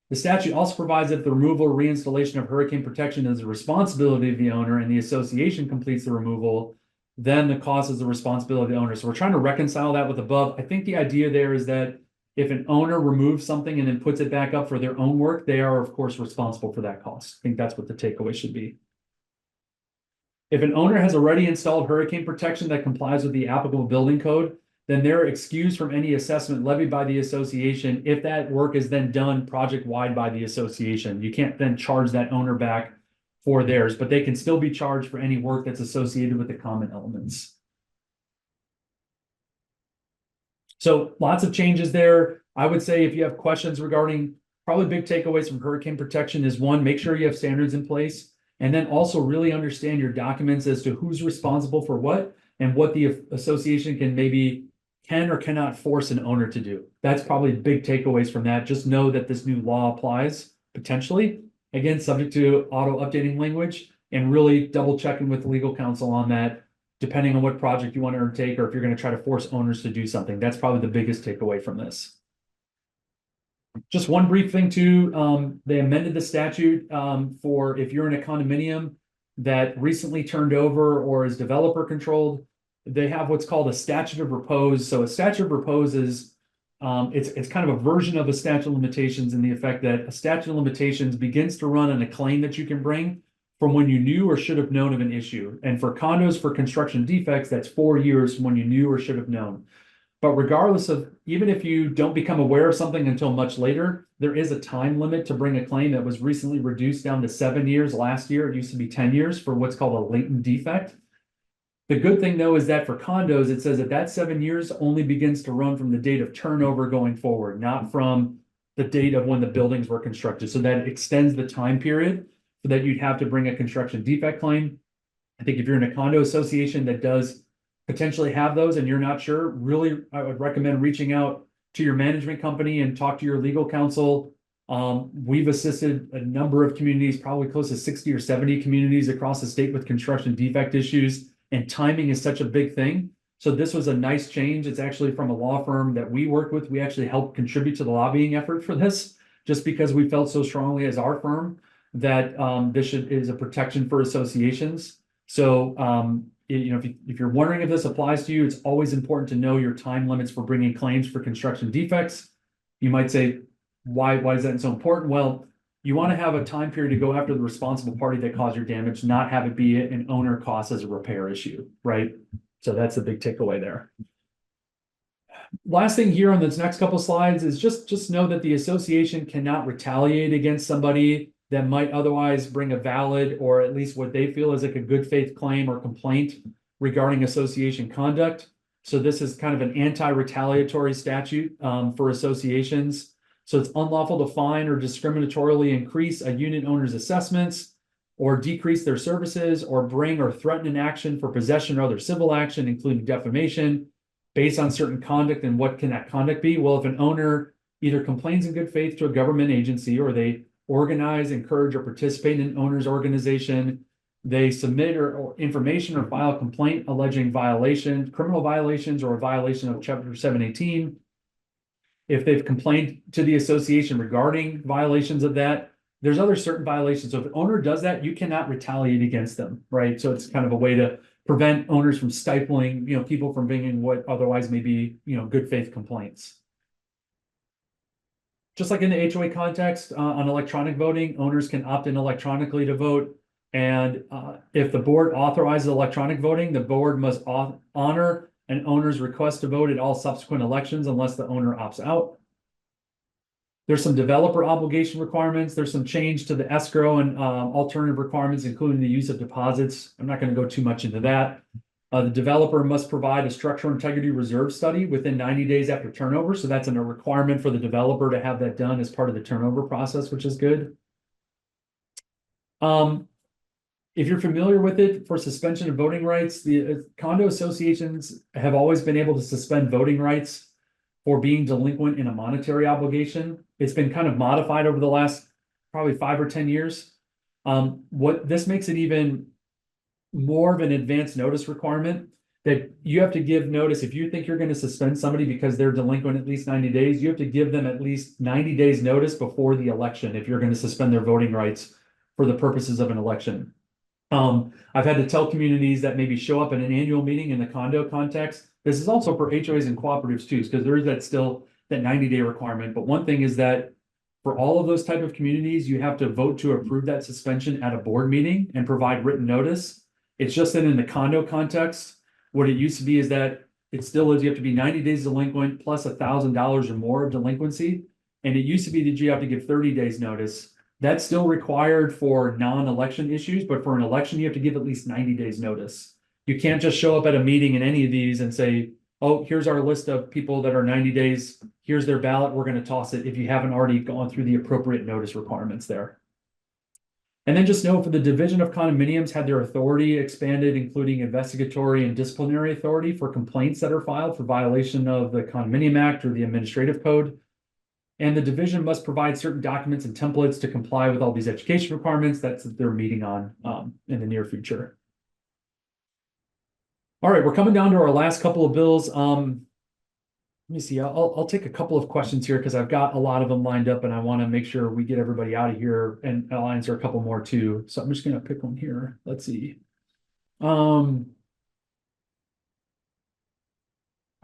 The statute also provides that the removal or reinstallation of hurricane protection is the responsibility of the owner and the association completes the removal, then the cost is the responsibility of the owner. So we're trying to reconcile that with above. I think the idea there is that if an owner removes something and then puts it back up for their own work, they are, of course, responsible for that cost. I think that's what the takeaway should be. If an owner has already installed hurricane protection that complies with the applicable building code, then they're excused from any assessment levied by the association if that work is then done project-wide by the association. You can't then charge that owner back for theirs, but they can still be charged for any work that's associated with the common elements. So lots of changes there. I would say if you have questions regarding, probably big takeaways from hurricane protection is one, make sure you have standards in place, and then also really understand your documents as to who's responsible for what and what the association can or cannot force an owner to do. That's probably big takeaways from that. Just know that this new law applies potentially, again, subject to auto updating language, and really double checking with legal counsel on that, depending on what project you want to undertake, or if you're going to try to force owners to do something. That's probably the biggest takeaway from this. Just one brief thing too, they amended the statute for if you're in a condominium that recently turned over or is developer controlled, they have what's called a statute of repose. So a statute of repose is it's kind of a version of a statute of limitations in the effect that a statute of limitations begins to run on a claim that you can bring from when you knew or should have known of an issue. And for condos for construction defects, that's 4 years from when you knew or should have known. But regardless of, even if you don't become aware of something until much later, there is a time limit to bring a claim that was recently reduced down to 7 years last year. It used to be 10 years for what's called a latent defect. The good thing though is that for condos, it says that 7 years only begins to run from the date of turnover going forward, not from the date of when the buildings were constructed. So that extends the time period so that you'd have to bring a construction defect claim. I think if you're in a condo association that does potentially have those and you're not sure, really, I would recommend reaching out to your management company and talk to your legal counsel. We've assisted a number of communities, probably close to 60 or 70 communities across the state with construction defect issues, and timing is such a big thing. So this was a nice change. It's actually from a law firm that we worked with. We actually helped contribute to the lobbying effort for this, just because we felt so strongly as our firm that this is a protection for associations. So if you're wondering if this applies to you, it's always important to know your time limits for bringing claims for construction defects. You might say, why is that so important? Well, you want to have a time period to go after the responsible party that caused your damage, not have it be an owner cost as a repair issue, right? So that's the big takeaway there. Last thing here on this next couple slides is just know that the association cannot retaliate against somebody that might otherwise bring a valid, or at least what they feel is like a good faith claim or complaint regarding association conduct. So this is kind of an anti-retaliatory statute for associations. So it's unlawful to fine or discriminatorily increase a unit owner's assessments or decrease their services or bring or threaten an action for possession or other civil action, including defamation, based on certain conduct. And what can that conduct be? Well, if an owner either complains in good faith to a government agency, or they organize, encourage, or participate in an owner's organization, they submit or information or file a complaint alleging violations, criminal violations, or a violation of Chapter 718. If they've complained to the association regarding violations of that, there's other certain violations. So if an owner does that, you cannot retaliate against them, right? So it's kind of a way to prevent owners from stifling, people from bringing what otherwise may be, good faith complaints. Just like in the HOA context, on electronic voting, owners can opt in electronically to vote. And if the board authorizes electronic voting, the board must honor an owner's request to vote at all subsequent elections unless the owner opts out. There's some developer obligation requirements. There's some change to the escrow and alternative requirements, including the use of deposits. I'm not going to go too much into that. The developer must provide a structural integrity reserve study within 90 days after turnover. So that's a requirement for the developer to have that done as part of the turnover process, which is good. If you're familiar with it, for suspension of voting rights, the condo associations have always been able to suspend voting rights for being delinquent in a monetary obligation. It's been kind of modified over the last probably 5 or 10 years. What this makes it even more of an advance notice requirement, that you have to give notice. If you think you're going to suspend somebody because they're delinquent at least 90 days, you have to give them at least 90 days notice before the election if you're going to suspend their voting rights for the purposes of an election. I've had to tell communities that maybe show up at an annual meeting in the condo context. This is also for HOAs and cooperatives too, because there is that 90-day requirement. But one thing is that for all of those type of communities, you have to vote to approve that suspension at a board meeting and provide written notice. It's just that in the condo context, what it used to be is that it still is, you have to be 90 days delinquent plus $1,000 or more of delinquency. And it used to be that you have to give 30 days notice. That's still required for non-election issues, but for an election, you have to give at least 90 days notice. You can't just show up at a meeting in any of these and say, oh, here's our list of people that are 90 days. Here's their ballot. We're going to toss it if you haven't already gone through the appropriate notice requirements there. And then just know for the Division of Condominiums had their authority expanded, including investigatory and disciplinary authority for complaints that are filed for violation of the Condominium Act or the Administrative Code. And the division must provide certain documents and templates to comply with all these education requirements. That's what they're meeting on in the near future. All right, we're coming down to our last couple of bills. Let me see. I'll take a couple of questions here because I've got a lot of them lined up, and I want to make sure we get everybody out of here. And I'll answer a couple more too. So I'm just going to pick one here. Let's see. All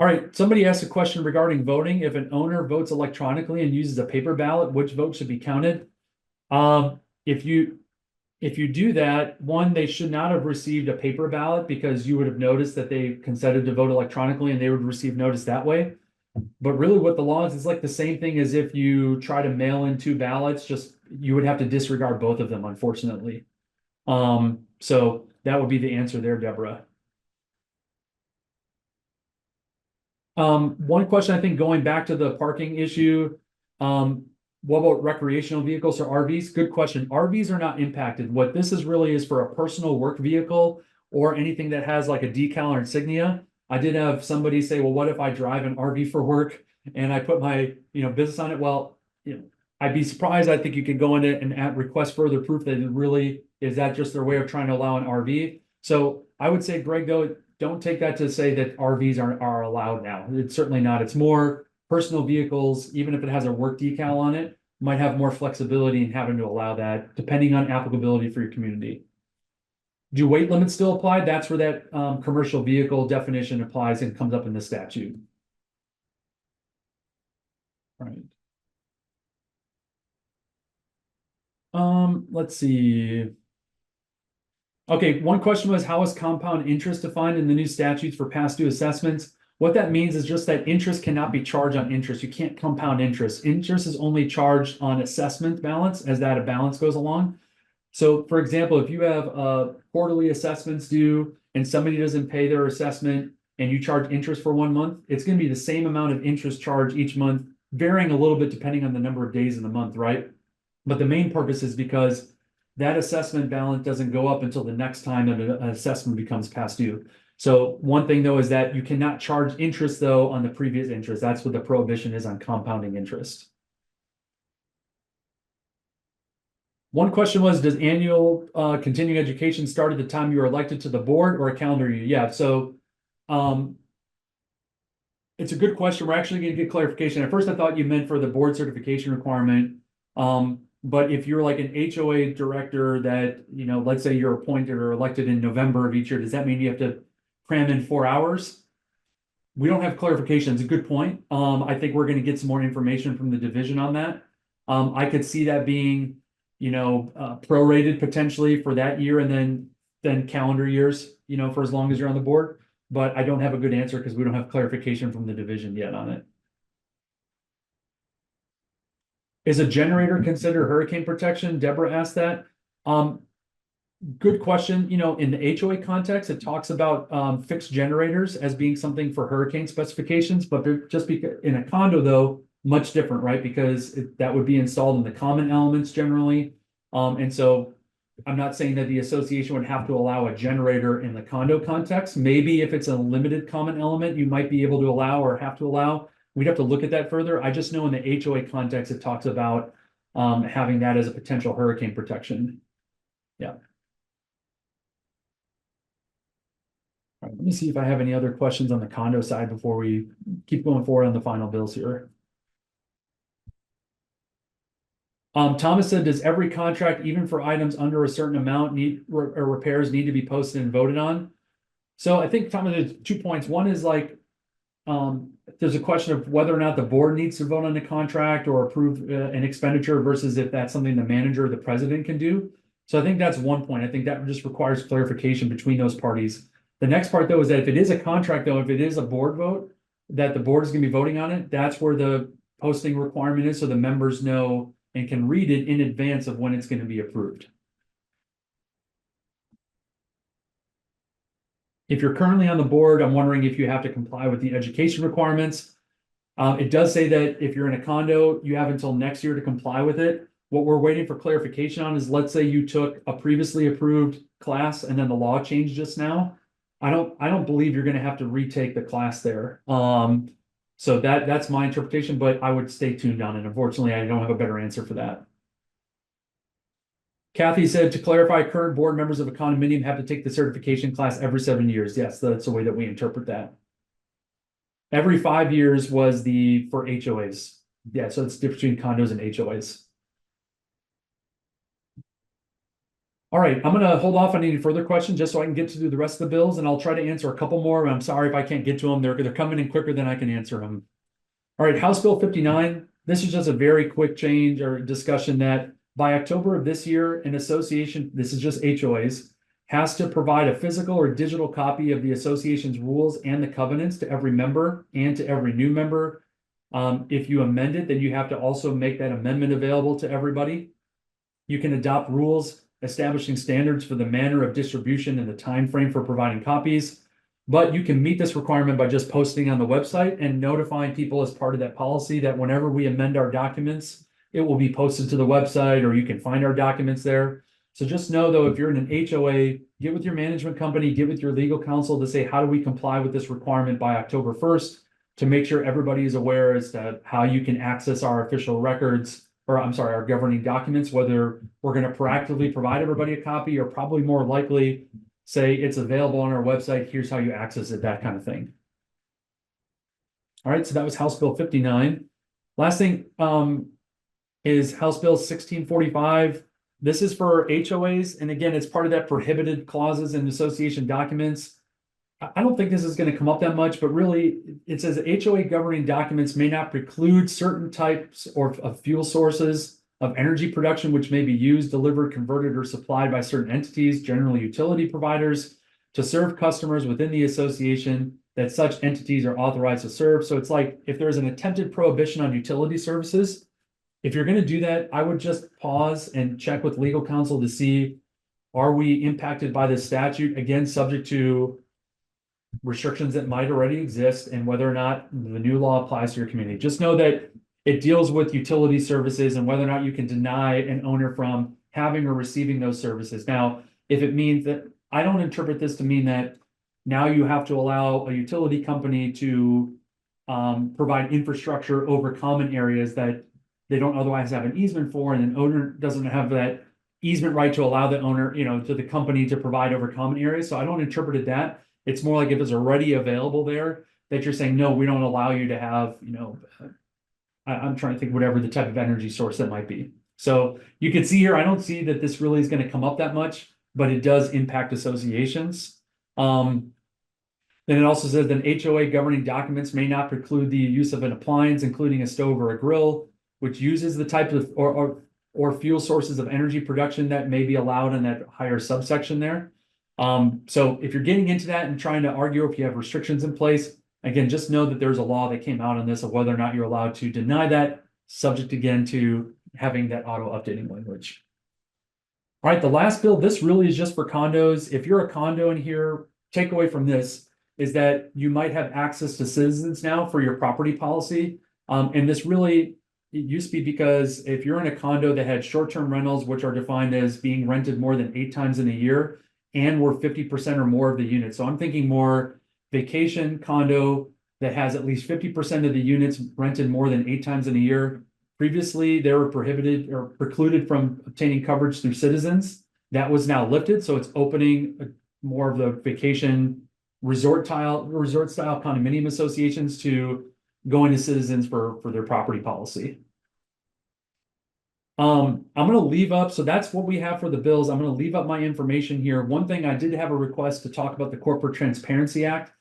right, somebody asked a question regarding voting. If an owner votes electronically and uses a paper ballot, which vote should be counted? If you do that, one, they should not have received a paper ballot because you would have noticed that they consented to vote electronically and they would receive notice that way. But really what the law is, it's like the same thing as if you try to mail in two ballots, just you would have to disregard both of them, unfortunately. So that would be the answer there, Deborah. One question, I think, going back to the parking issue, what about recreational vehicles or RVs? Good question. RVs are not impacted. What this is really is for a personal work vehicle or anything that has like a decal or insignia. I did have somebody say, well, what if I drive an RV for work and I put my, business on it? Well, I'd be surprised. I think you could go in it and request further proof that it really is that just their way of trying to allow an RV. So I would say, Greg, though, don't take that to say that RVs are allowed now. It's certainly not. It's more personal vehicles, even if it has a work decal on it, might have more flexibility in having to allow that, depending on applicability for your community. Do weight limits still apply? That's where that commercial vehicle definition applies and comes up in the statute. Right. Let's see. Okay, one question was, how is compound interest defined in the new statutes for past due assessments? What that means is just that interest cannot be charged on interest. You can't compound interest. Interest is only charged on assessment balance as that a balance goes along. So for example, if you have quarterly assessments due and somebody doesn't pay their assessment and you charge interest for 1 month, it's going to be the same amount of interest charged each month, varying a little bit depending on the number of days in the month, right? But the main purpose is because that assessment balance doesn't go up until the next time that an assessment becomes past due. So one thing though is that you cannot charge interest though on the previous interest. That's what the prohibition is on compounding interest. One question was, does annual continuing education start at the time you are elected to the board or a calendar year? Yeah, so it's a good question. We're actually going to get clarification. At first I thought you meant for the board certification requirement. But if you're like an HOA director that, let's say you're appointed or elected in November of each year, does that mean you have to cram in 4 hours? We don't have clarification. It's a good point. I think we're going to get some more information from the division on that. I could see that being, prorated potentially for that year and then calendar years, for as long as you're on the board. But I don't have a good answer because we don't have clarification from the division yet on it. Is a generator considered hurricane protection? Deborah asked that. Good question. In the HOA context, it talks about fixed generators as being something for hurricane specifications, but they're just because in a condo though, much different, right? Because that would be installed in the common elements generally. And so I'm not saying that the association would have to allow a generator in the condo context. Maybe if it's a limited common element, you might be able to allow or have to allow. We'd have to look at that further. I just know in the HOA context, it talks about having that as a potential hurricane protection. Yeah. All right, let me see if I have any other questions on the condo side before we keep going forward on the final bills here. Thomas said, does every contract, even for items under a certain amount, or repairs need to be posted and voted on? So I think, Thomas, there's 2 points. One is like, there's a question of whether or not the board needs to vote on the contract or approve an expenditure versus if that's something the manager or the president can do. So I think that's one point. I think that just requires clarification between those parties. The next part though is that if it is a contract though, if it is a board vote, that the board is going to be voting on it, that's where the posting requirement is so the members know and can read it in advance of when it's going to be approved. If you're currently on the board, I'm wondering if you have to comply with the education requirements. It does say that if you're in a condo, you have until next year to comply with it. What we're waiting for clarification on is, let's say you took a previously approved class and then the law changed just now. I don't believe you're going to have to retake the class there. So that's my interpretation, but I would stay tuned on it. Unfortunately, I don't have a better answer for that. Kathy said, to clarify, current board members of a condominium have to take the certification class every 7 years. Yes, that's the way that we interpret that. Every 5 years was for HOAs. Yeah, so it's the difference between condos and HOAs. All right, I'm gonna hold off on any further questions just so I can get to do the rest of the bills, and I'll try to answer a couple more. I'm sorry if I can't get to them. They're coming in quicker than I can answer them. All right, House Bill 59. This is just a very quick change or discussion that by October of this year, an association, this is just HOAs, has to provide a physical or digital copy of the association's rules and the covenants to every member and to every new member. If you amend it, then you have to also make that amendment available to everybody. You can adopt rules establishing standards for the manner of distribution and the time frame for providing copies. But you can meet this requirement by just posting on the website and notifying people as part of that policy that whenever we amend our documents, it will be posted to the website, or you can find our documents there. So just know, though, if you're in an HOA, get with your management company, get with your legal counsel to say, how do we comply with this requirement by October 1st, to make sure everybody is aware as to how you can access our official records, or I'm sorry, our governing documents, whether we're going to proactively provide everybody a copy, or probably more likely say it's available on our website, here's how you access it, that kind of thing. All right, so that was House Bill 59. Last thing is House Bill 1645. This is for HOAs, and again, it's part of that prohibited clauses and association documents. I don't think this is going to come up that much, but really it says HOA governing documents may not preclude certain types of fuel sources of energy production, which may be used, delivered, converted, or supplied by certain entities, generally utility providers, to serve customers within the association that such entities are authorized to serve. So it's like if there's an attempted prohibition on utility services, if you're going to do that, I would just pause and check with legal counsel to see, are we impacted by this statute? Again, subject to restrictions that might already exist and whether or not the new law applies to your community. Just know that it deals with utility services and whether or not you can deny an owner from having or receiving those services. Now, if it means that, I don't interpret this to mean that now you have to allow a utility company to provide infrastructure over common areas that they don't otherwise have an easement for, and an owner doesn't have that easement right to allow the owner, to the company to provide over common areas. So I don't interpret it that. It's more like if it's already available there, that you're saying, no, we don't allow you to have, I'm trying to think whatever the type of energy source that might be. So you can see here, I don't see that this really is going to come up that much, but it does impact associations. Then it also says that HOA governing documents may not preclude the use of an appliance, including a stove or a grill, which uses the type of or fuel sources of energy production that may be allowed in that higher subsection there. So if you're getting into that and trying to argue if you have restrictions in place, again, just know that there's a law that came out on this of whether or not you're allowed to deny that, subject again to having that auto updating language. All right, the last bill, this really is just for condos. If you're a condo in here, takeaway from this is that you might have access to citizens now for your property policy. And this really, it used to be because if you're in a condo that had short-term rentals, which are defined as being rented more than 8 times in a year, and were 50% or more of the units. So I'm thinking more vacation condo that has at least 50% of the units rented more than 8 times in a year. Previously, they were prohibited or precluded from obtaining coverage through citizens. That was now lifted, so it's opening more of the vacation resort style condominium associations to going to citizens for their property policy. I'm going to leave up, so that's what we have for the bills. I'm going to leave up my information here. One thing, I did have a request to talk about the Corporate Transparency Act.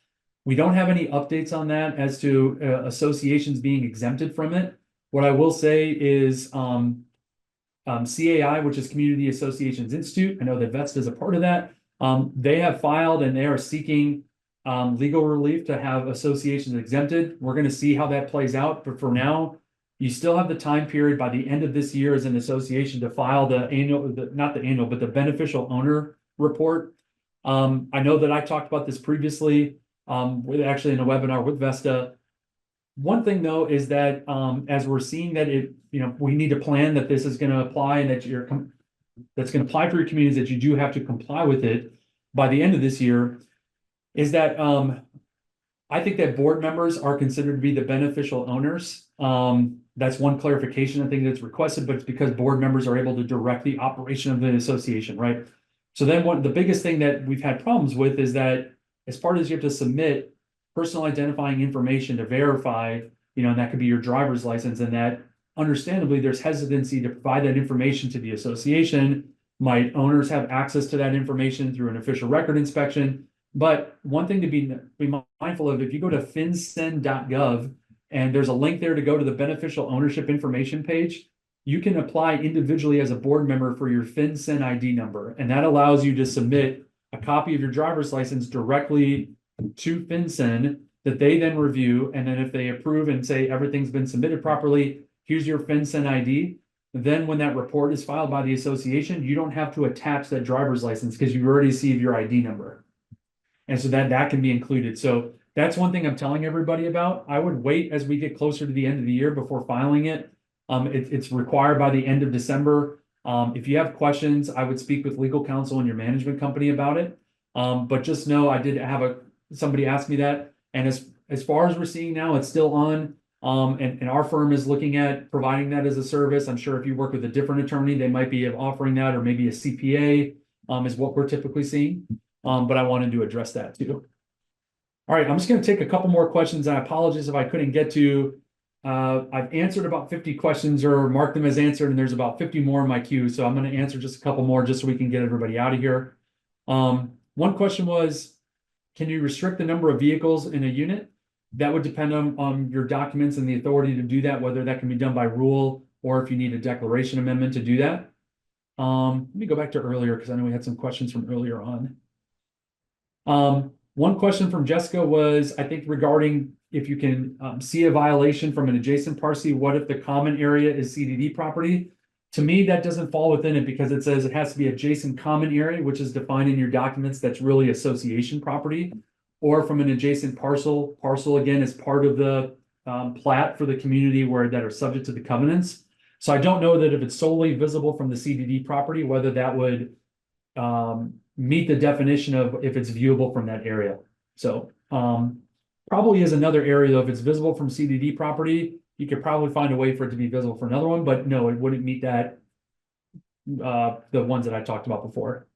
We don't have any updates on that as to associations being exempted from it. What I will say is CAI, which is Community Associations Institute, I know that Vesta is a part of that. They have filed and they are seeking legal relief to have associations exempted. We're going to see how that plays out, but for now, you still have the time period by the end of this year as an association to file the but the beneficial owner report. I know that I talked about this previously, actually in a webinar with Vesta. One thing though is that as we're seeing that we need to plan that this is going to apply and that that's going to apply for your communities, that you do have to comply with it by the end of this year, is that I think that board members are considered to be the beneficial owners. That's one clarification I think that's requested, but it's because board members are able to direct the operation of the association, right? So then the biggest thing that we've had problems with is that as part as you have to submit personal identifying information to verify, and that could be your driver's license, and that understandably there's hesitancy to provide that information to the association. Might owners have access to that information through an official record inspection? But one thing to be mindful of, if you go to fincen.gov and there's a link there to go to the beneficial ownership information page, you can apply individually as a board member for your FinCEN ID number. And that allows you to submit a copy of your driver's license directly to FinCEN that they then review. And then if they approve and say everything's been submitted properly, here's your FinCEN ID. Then when that report is filed by the association, you don't have to attach that driver's license because you already received your ID number. And so that can be included. So that's one thing I'm telling everybody about. I would wait as we get closer to the end of the year before filing it. It's required by the end of December. If you have questions, I would speak with legal counsel and your management company about it. But just know I did have somebody ask me that. And as far as we're seeing now, it's still on. And our firm is looking at providing that as a service. I'm sure if you work with a different attorney, they might be offering that, or maybe a CPA is what we're typically seeing. But I wanted to address that too. All right, I'm just going to take a couple more questions. I apologize if I couldn't get to. I've answered about 50 questions or marked them as answered, and there's about 50 more in my queue. So I'm going to answer just a couple more just so we can get everybody out of here. One question was, can you restrict the number of vehicles in a unit? That would depend on your documents and the authority to do that, whether that can be done by rule or if you need a declaration amendment to do that. Let me go back to earlier because I know we had some questions from earlier on. One question from Jessica was, I think, regarding if you can see a violation from an adjacent parcel, what if the common area is CDD property? To me, that doesn't fall within it because it says it has to be adjacent common area, which is defined in your documents. That's really association property, or from an adjacent parcel. Parcel, again, is part of the plat for the community that are subject to the covenants. So I don't know that if it's solely visible from the CDD property, whether that would meet the definition of if it's viewable from that area. So probably is another area though. If it's visible from CDD property, you could probably find a way for it to be visible for another one, but no, it wouldn't meet that, the ones that I talked about before.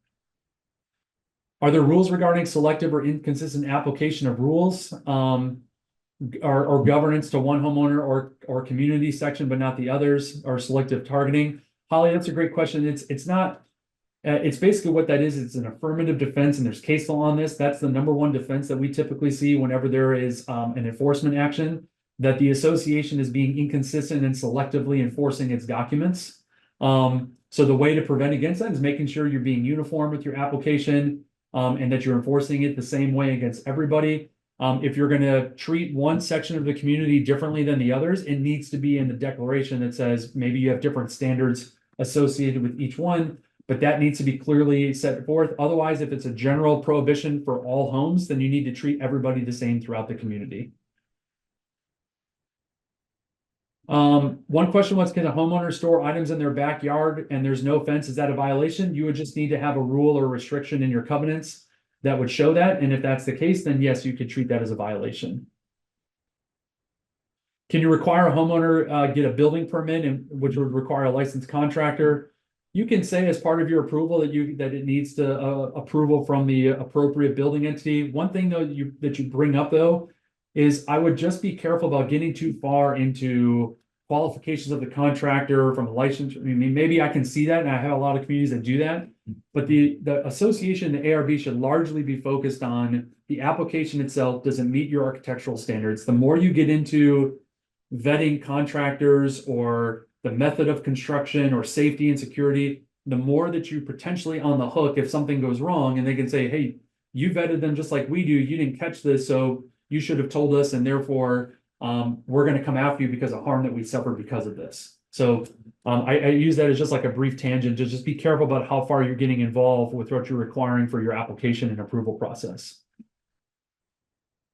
Are there rules regarding selective or inconsistent application of rules or governance to one homeowner or community section, but not the others, or selective targeting? Holly, that's a great question. It's not. It's basically what that is. It's an affirmative defense, and there's case law on this. That's the number one defense that we typically see whenever there is an enforcement action, that the association is being inconsistent and selectively enforcing its documents. So the way to prevent against that is making sure you're being uniform with your application and that you're enforcing it the same way against everybody. If you're going to treat one section of the community differently than the others, it needs to be in the declaration that says maybe you have different standards associated with each one. But that needs to be clearly set forth. Otherwise, if it's a general prohibition for all homes, then you need to treat everybody the same throughout the community. One question was, can a homeowner store items in their backyard and there's no fence? Is that a violation? You would just need to have a rule or restriction in your covenants that would show that. And if that's the case, then yes, you could treat that as a violation. Can you require a homeowner get a building permit, which would require a licensed contractor? You can say as part of your approval that it needs to approval from the appropriate building entity. One thing though that you bring up though is I would just be careful about getting too far into qualifications of the contractor from a license. I mean, maybe I can see that, and I have a lot of communities that do that. But the association, the ARB, should largely be focused on the application itself. Does it meet your architectural standards? The more you get into vetting contractors or the method of construction or safety and security, the more that you potentially on the hook if something goes wrong, and they can say, hey, you vetted them just like we do. You didn't catch this, so you should have told us, and therefore we're going to come after you because of harm that we suffered because of this. So I use that as just like a brief tangent to just be careful about how far you're getting involved with what you're requiring for your application and approval process.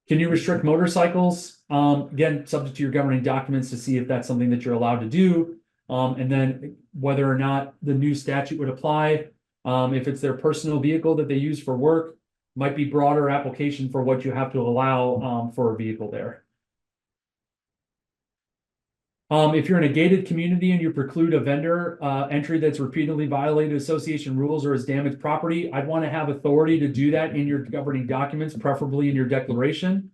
Can you restrict motorcycles? Again, subject to your governing documents to see if that's something that you're allowed to do. And then whether or not the new statute would apply. If it's their personal vehicle that they use for work, might be broader application for what you have to allow for a vehicle there. If you're in a gated community and you preclude a vendor entry that's repeatedly violated association rules or has damaged property, I'd want to have authority to do that in your governing documents, preferably in your declaration.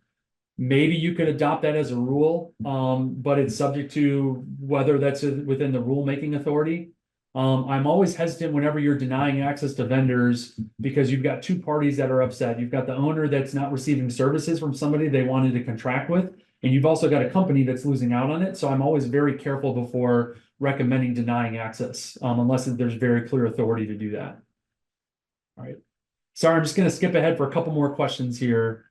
Maybe you could adopt that as a rule, but it's subject to whether that's within the rulemaking authority. I'm always hesitant whenever you're denying access to vendors because you've got two parties that are upset. You've got the owner that's not receiving services from somebody they wanted to contract with, and you've also got a company that's losing out on it. So I'm always very careful before recommending denying access, unless there's very clear authority to do that. All right. Sorry, I'm just going to skip ahead for a couple more questions here.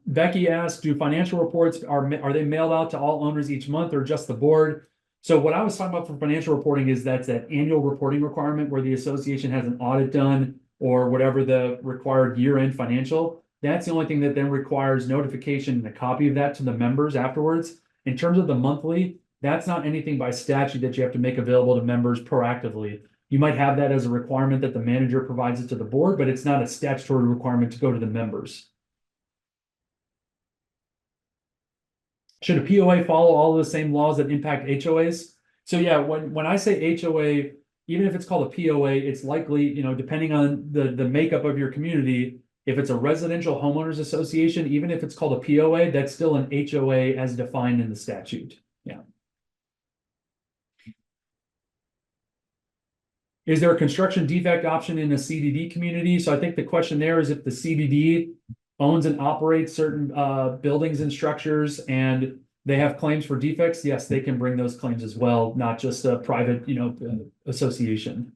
Becky asked, do financial reports, are they mailed out to all owners each month or just the board? So what I was talking about for financial reporting is that's that annual reporting requirement where the association has an audit done or whatever the required year-end financial. That's the only thing that then requires notification and a copy of that to the members afterwards. In terms of the monthly, that's not anything by statute that you have to make available to members proactively. You might have that as a requirement that the manager provides it to the board, but it's not a statutory requirement to go to the members. Should a POA follow all of the same laws that impact HOAs? So yeah, when I say HOA, even if it's called a POA, it's likely, depending on the makeup of your community, if it's a residential homeowners association, even if it's called a POA, that's still an HOA as defined in the statute. Yeah. Is there a construction defect option in a CDD community? So I think the question there is if the CDD owns and operates certain buildings and structures and they have claims for defects, yes, they can bring those claims as well, not just a private, association.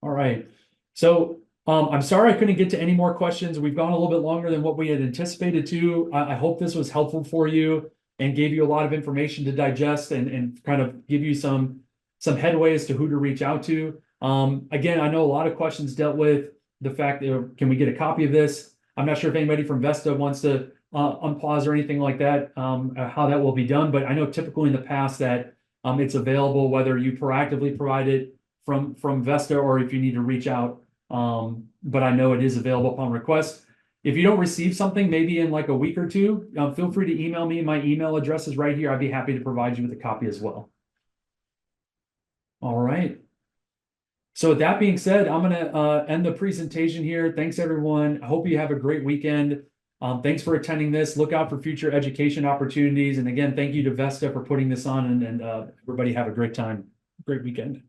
All right. So I'm sorry I couldn't get to any more questions. We've gone a little bit longer than what we had anticipated to. I hope this was helpful for you and gave you a lot of information to digest and kind of give you some headway as to who to reach out to. Again, I know a lot of questions dealt with the fact that, can we get a copy of this? I'm not sure if anybody from Vesta wants to unpause or anything like that, how that will be done. But I know typically in the past that it's available, whether you proactively provide it from Vesta or if you need to reach out. But I know it is available upon request. If you don't receive something, maybe in like a week or two, feel free to email me. My email address is right here. I'd be happy to provide you with a copy as well. All right. So with that being said, I'm going to end the presentation here. Thanks, everyone. I hope you have a great weekend. Thanks for attending this. Look out for future education opportunities. And again, thank you to Vesta for putting this on, and everybody have a great time. Great weekend.